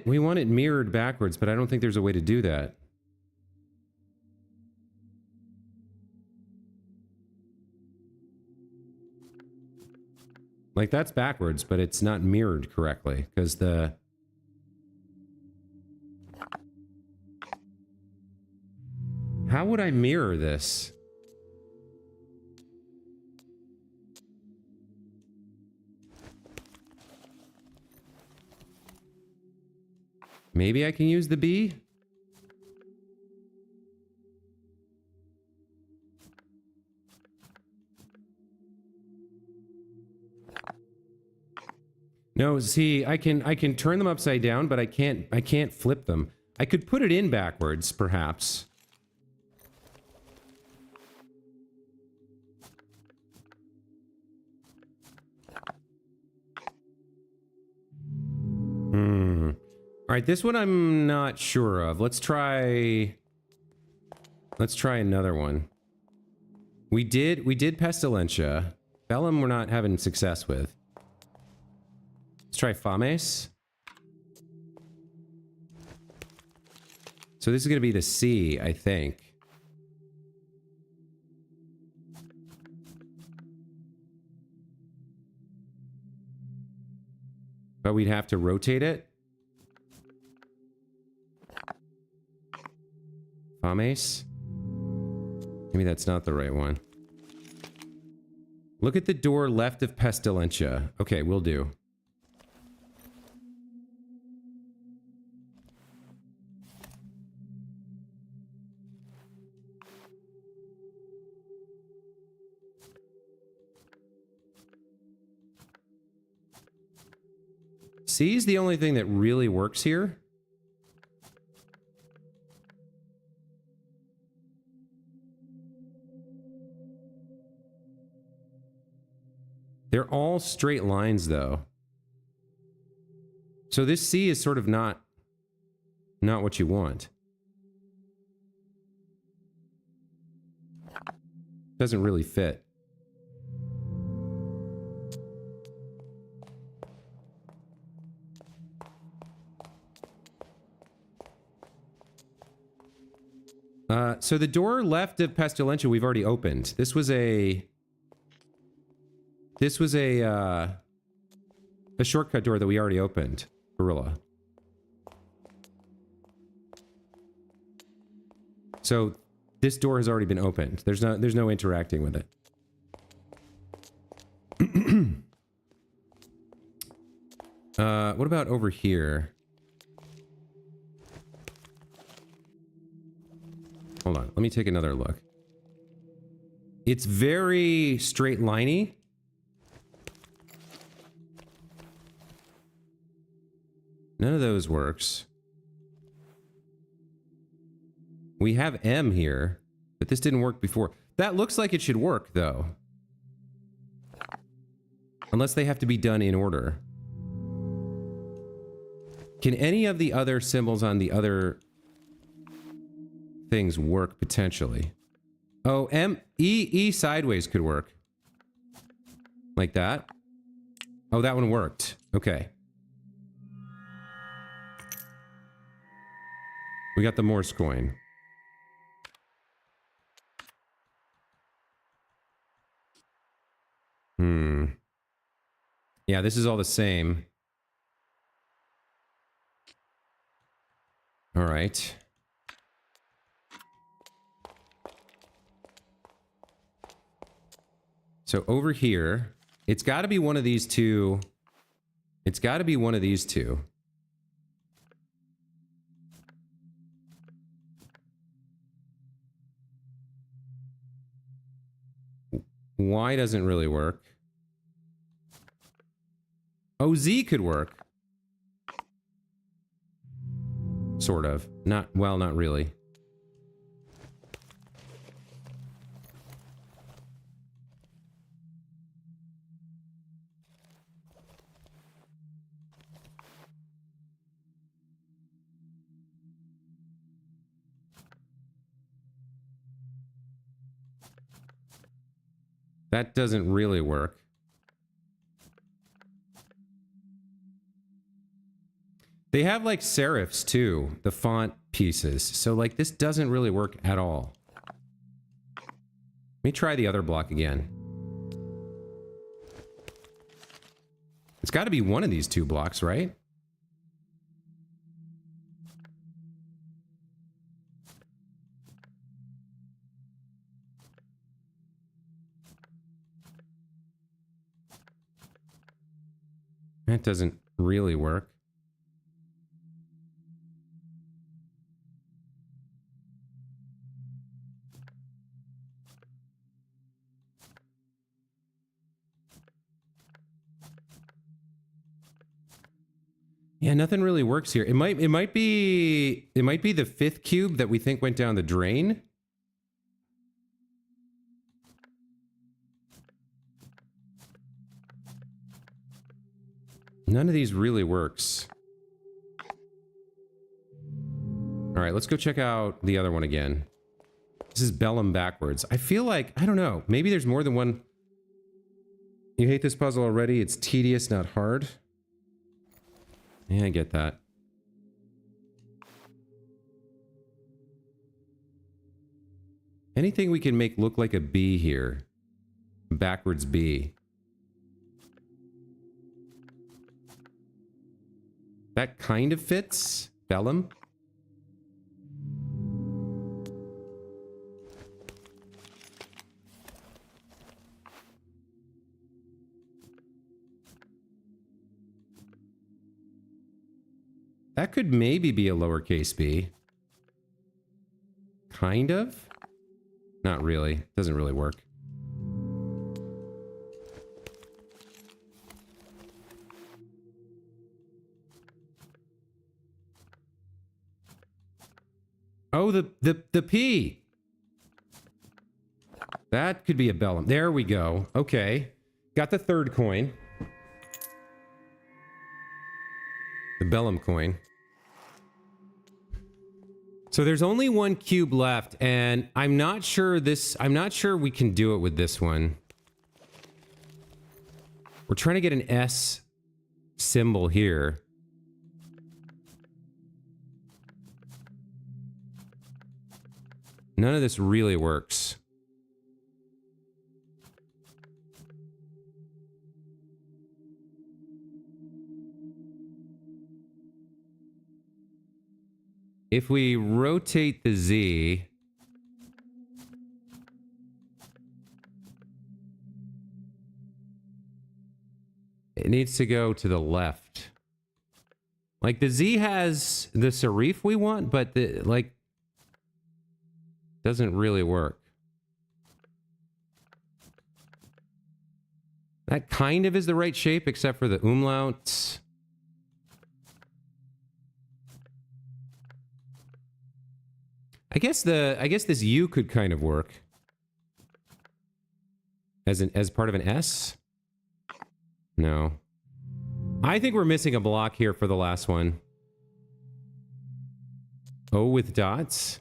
We want it mirrored backwards, but I don't think there's a way to do that. Like that's backwards, but it's not mirrored correctly because the how would I mirror this? Maybe I can use the B? No, see, I can turn them upside down, but I can't flip them. I could put it in backwards, perhaps. All right, this one I'm not sure of. Let's try another one. We did Pestilentia. Vellum we're not having success with. Let's try Fames. So this is going to be the C, I think. But we'd have to rotate it. Fames? Maybe that's not the right one. Look at the door left of Pestilentia. Okay, will do. C is the only thing that really works here. They're all straight lines, though. So this C is sort of not what you want. Doesn't really fit. So the door left of Pestilentia we've already opened. This was a shortcut door that we already opened. Gorilla. So this door has already been opened. There's no interacting with it. What about over here? Hold on, let me take another look. It's very straight liney. None of those works. We have M here, but this didn't work before. That looks like it should work, though. Unless they have to be done in order. Can any of the other symbols on the other things work, potentially? Oh, E sideways could work. Like that? Oh, that one worked. Okay. We got the Morse coin. Yeah, this is all the same. All right. So over here, it's got to be one of these two. It's got to be one of these two. Y doesn't really work. Oh, Z could work. Sort of. Not really. That doesn't really work. They have like serifs too, the font pieces. So like this doesn't really work at all. Let me try the other block again. It's got to be one of these two blocks, right? That doesn't really work. Yeah, nothing really works here. It might be the 5th cube that we think went down the drain. None of these really works. All right, let's go check out the other one again. This is Bellum backwards. I feel like, I don't know, maybe there's more than one. You hate this puzzle already? It's tedious, not hard. Yeah, I get that. Anything we can make look like a B here. Backwards B. That kind of fits. Bellum. That could maybe be a lowercase b. Kind of? Not really. Doesn't really work. Oh, the P. That could be a bellum. There we go. Okay. Got the 3rd coin. The bellum coin. So there's only 1 cube left, and I'm not sure we can do it with this one. We're trying to get an S symbol here. None of this really works. If we rotate the Z, it needs to go to the left. Like the Z has the serif we want, but the like doesn't really work. That kind of is the right shape, except for the umlauts. I guess this U could kind of work as part of an S. No. I think we're missing a block here for the last one. O with dots.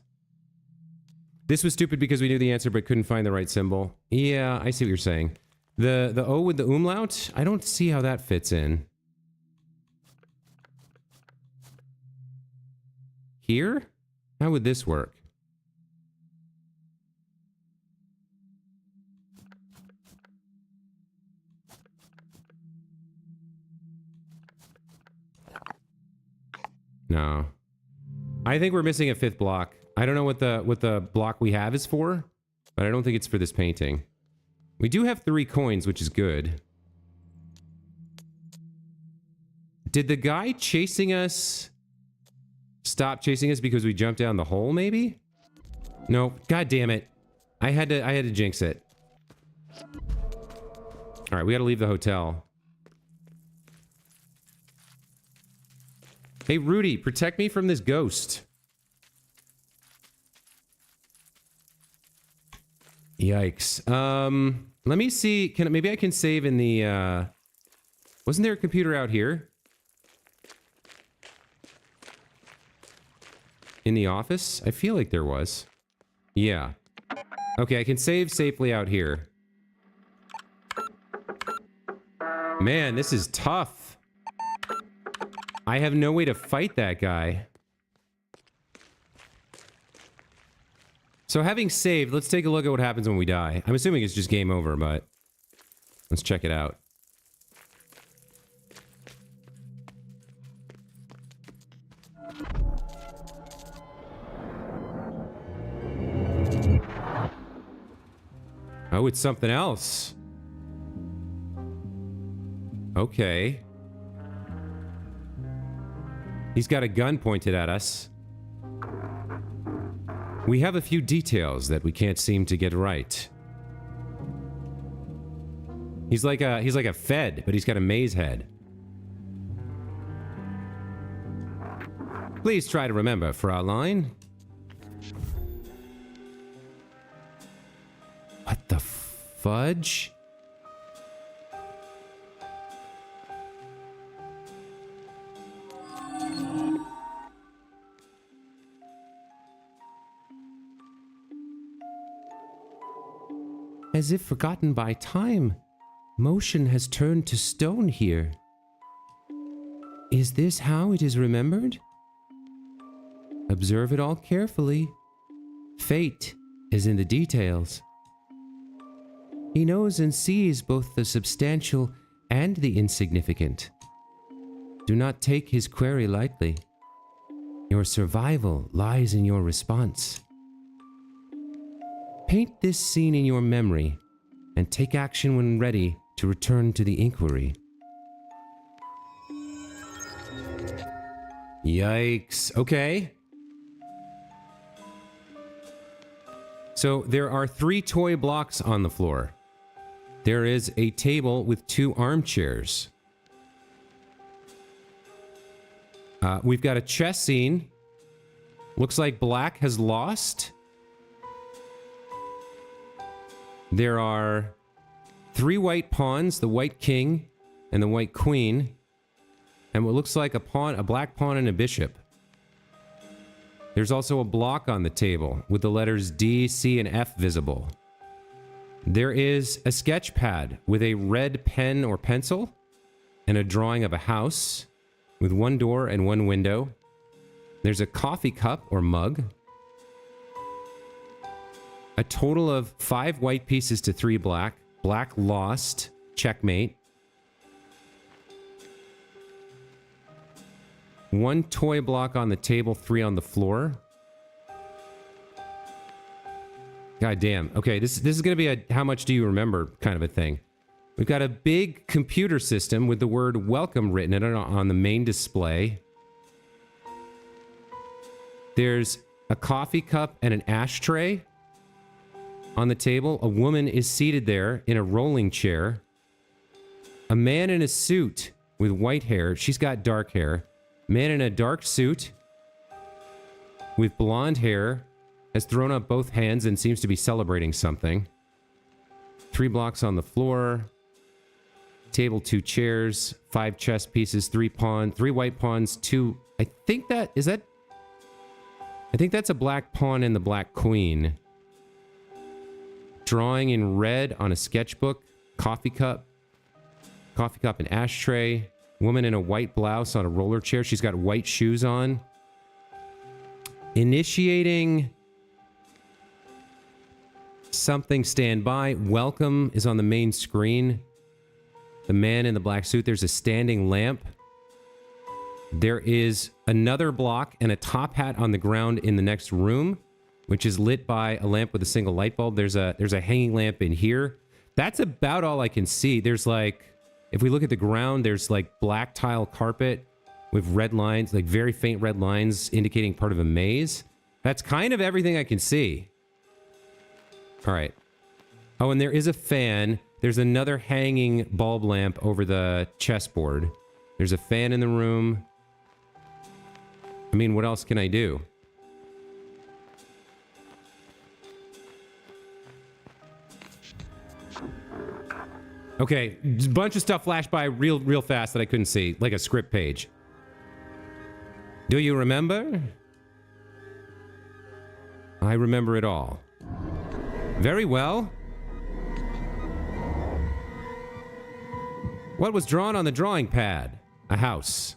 This was stupid because we knew the answer but couldn't find the right symbol. Yeah, I see what you're saying. The O with the umlaut, I don't see how that fits in. Here? How would this work? No. I think we're missing a 5th block. I don't know what the block we have is for, but I don't think it's for this painting. We do have 3 coins, which is good. Did the guy chasing us stop chasing us because we jumped down the hole, maybe? No. God damn it. I had to jinx it. All right, we got to leave the hotel. Hey, Rudy, protect me from this ghost. Yikes. Let me see. Maybe I can save in the, wasn't there a computer out here? In the office? I feel like there was. Yeah. Okay, I can save safely out here. Man, this is tough. I have no way to fight that guy. So having saved, let's take a look at what happens when we die. I'm assuming it's just game over, but let's check it out. Oh, it's something else. Okay. He's got a gun pointed at us. We have a few details that we can't seem to get right. He's like a Fed, but he's got a maze head. Please try to remember, Fraulein. What the fudge? As if forgotten by time, motion has turned to stone here. Is this how it is remembered? Observe it all carefully. Fate is in the details. He knows and sees both the substantial and the insignificant. Do not take his query lightly. Your survival lies in your response. Paint this scene in your memory and take action when ready to return to the inquiry. Yikes. Okay. So there are 3 toy blocks on the floor. There is a table with 2 armchairs. We've got a chess scene. Looks like black has lost. There are 3 white pawns, the white king and the white queen, and what looks like a pawn, a black pawn and a bishop. There's also a block on the table with the letters D, C, and F visible. There is a sketch pad with a red pen or pencil and a drawing of a house with 1 door and 1 window. There's a coffee cup or mug. A total of 5 white pieces to 3 black. Black lost. Checkmate. 1 toy block on the table, 3 on the floor. God damn. Okay, this is going to be a how much do you remember kind of a thing. We've got a big computer system with the word welcome written in it on the main display. There's a coffee cup and an ashtray on the table. A woman is seated there in a rolling chair. A man in a suit with white hair. She's got dark hair. Man in a dark suit with blonde hair has thrown up both hands and seems to be celebrating something. 3 blocks on the floor. Table, 2 chairs, 5 chess pieces, 3 white pawns, 2. I think that's a black pawn and the black queen. Drawing in red on a sketchbook. Coffee cup and ashtray. Woman in a white blouse on a roller chair. She's got white shoes on. Initiating something, stand by. Welcome is on the main screen. The man in the black suit. There's a standing lamp. There is another block and a top hat on the ground in the next room, which is lit by a lamp with a single light bulb. There's a hanging lamp in here. That's about all I can see. There's like, if we look at the ground, there's like black tile carpet with red lines, like very faint red lines indicating part of a maze. That's kind of everything I can see. All right. Oh, and there is a fan. There's another hanging bulb lamp over the chessboard. There's a fan in the room. I mean, what else can I do? Okay, a bunch of stuff flashed by real fast that I couldn't see, like a script page. Do you remember? I remember it all. Very well. What was drawn on the drawing pad? A house.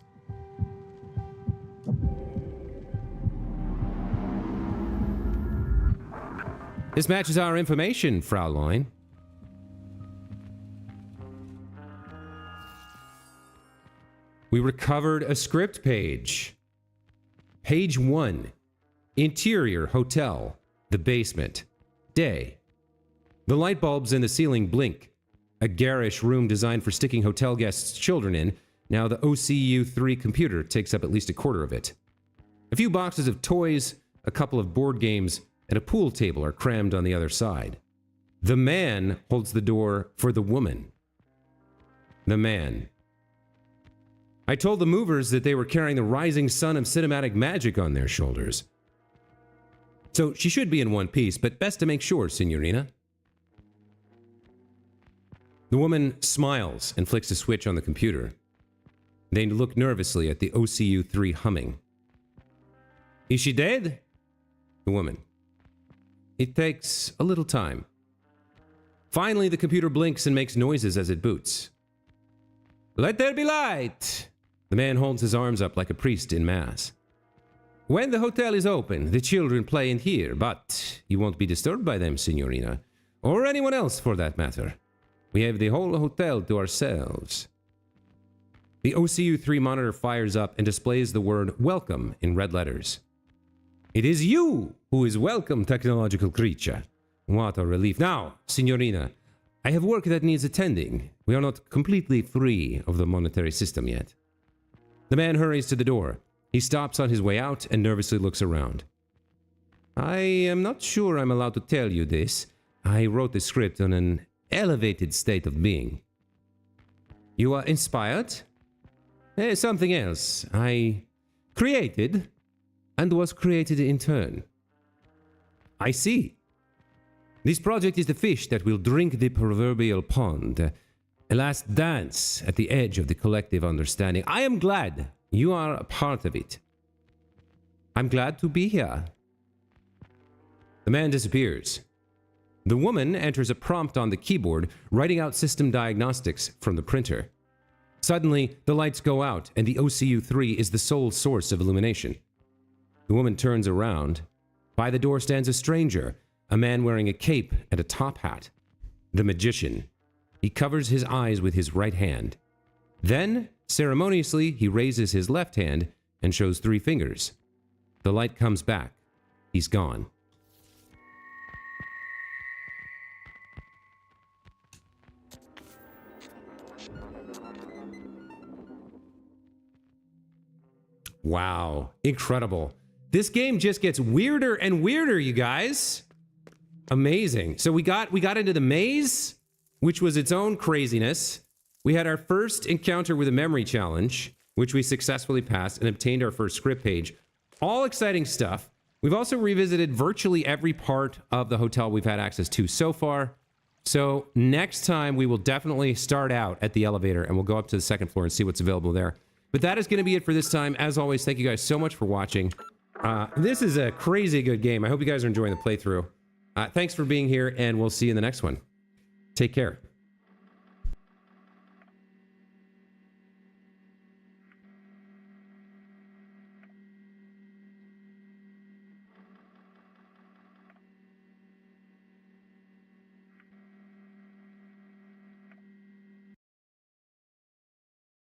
This matches our information, Fraulein. We recovered a script page. Page 1. Interior hotel. The basement. Day. The light bulbs in the ceiling blink. A garish room designed for sticking hotel guests' children in. Now the OCU3 computer takes up at least a quarter of it. A few boxes of toys, a couple of board games, and a pool table are crammed on the other side. The man holds the door for the woman. The man. I told the movers that they were carrying the rising sun of cinematic magic on their shoulders. So she should be in one piece, but best to make sure, Signorina. The woman smiles and flicks a switch on the computer. They look nervously at the OCU-3 humming. Is she dead? The woman. It takes a little time. Finally, the computer blinks and makes noises as it boots. Let there be light! The man holds his arms up like a priest in mass. When the hotel is open, the children play in here, but you won't be disturbed by them, Signorina. Or anyone else, for that matter. We have the whole hotel to ourselves. The OCU-3 monitor fires up and displays the word welcome in red letters. It is you who is welcome, technological creature. What a relief. Now, Signorina, I have work that needs attending. We are not completely free of the monetary system yet. The man hurries to the door. He stops on his way out and nervously looks around. I am not sure I'm allowed to tell you this. I wrote the script on an elevated state of being. You are inspired? Something else. I created and was created in turn. I see. This project is the fish that will drink the proverbial pond. A last dance at the edge of the collective understanding. I am glad you are a part of it. I'm glad to be here. The man disappears. The woman enters a prompt on the keyboard, writing out system diagnostics from the printer. Suddenly, the lights go out, and the OCU-3 is the sole source of illumination. The woman turns around. By the door stands a stranger, a man wearing a cape and a top hat. The magician. He covers his eyes with his right hand. Then, ceremoniously, he raises his left hand and shows 3 fingers. The light comes back. He's gone. Wow, incredible. This game just gets weirder and weirder, you guys. Amazing. So we got into the maze, which was its own craziness. We had our first encounter with a memory challenge, which we successfully passed and obtained our first script page. All exciting stuff. We've also revisited virtually every part of the hotel we've had access to so far. So next time we will definitely start out at the elevator and we'll go up to the 2nd floor and see what's available there. But that is going to be it for this time. As always, thank you guys so much for watching. This is a crazy good game. I hope you guys are enjoying the playthrough. Thanks for being here, and we'll see you in the next one. Take care.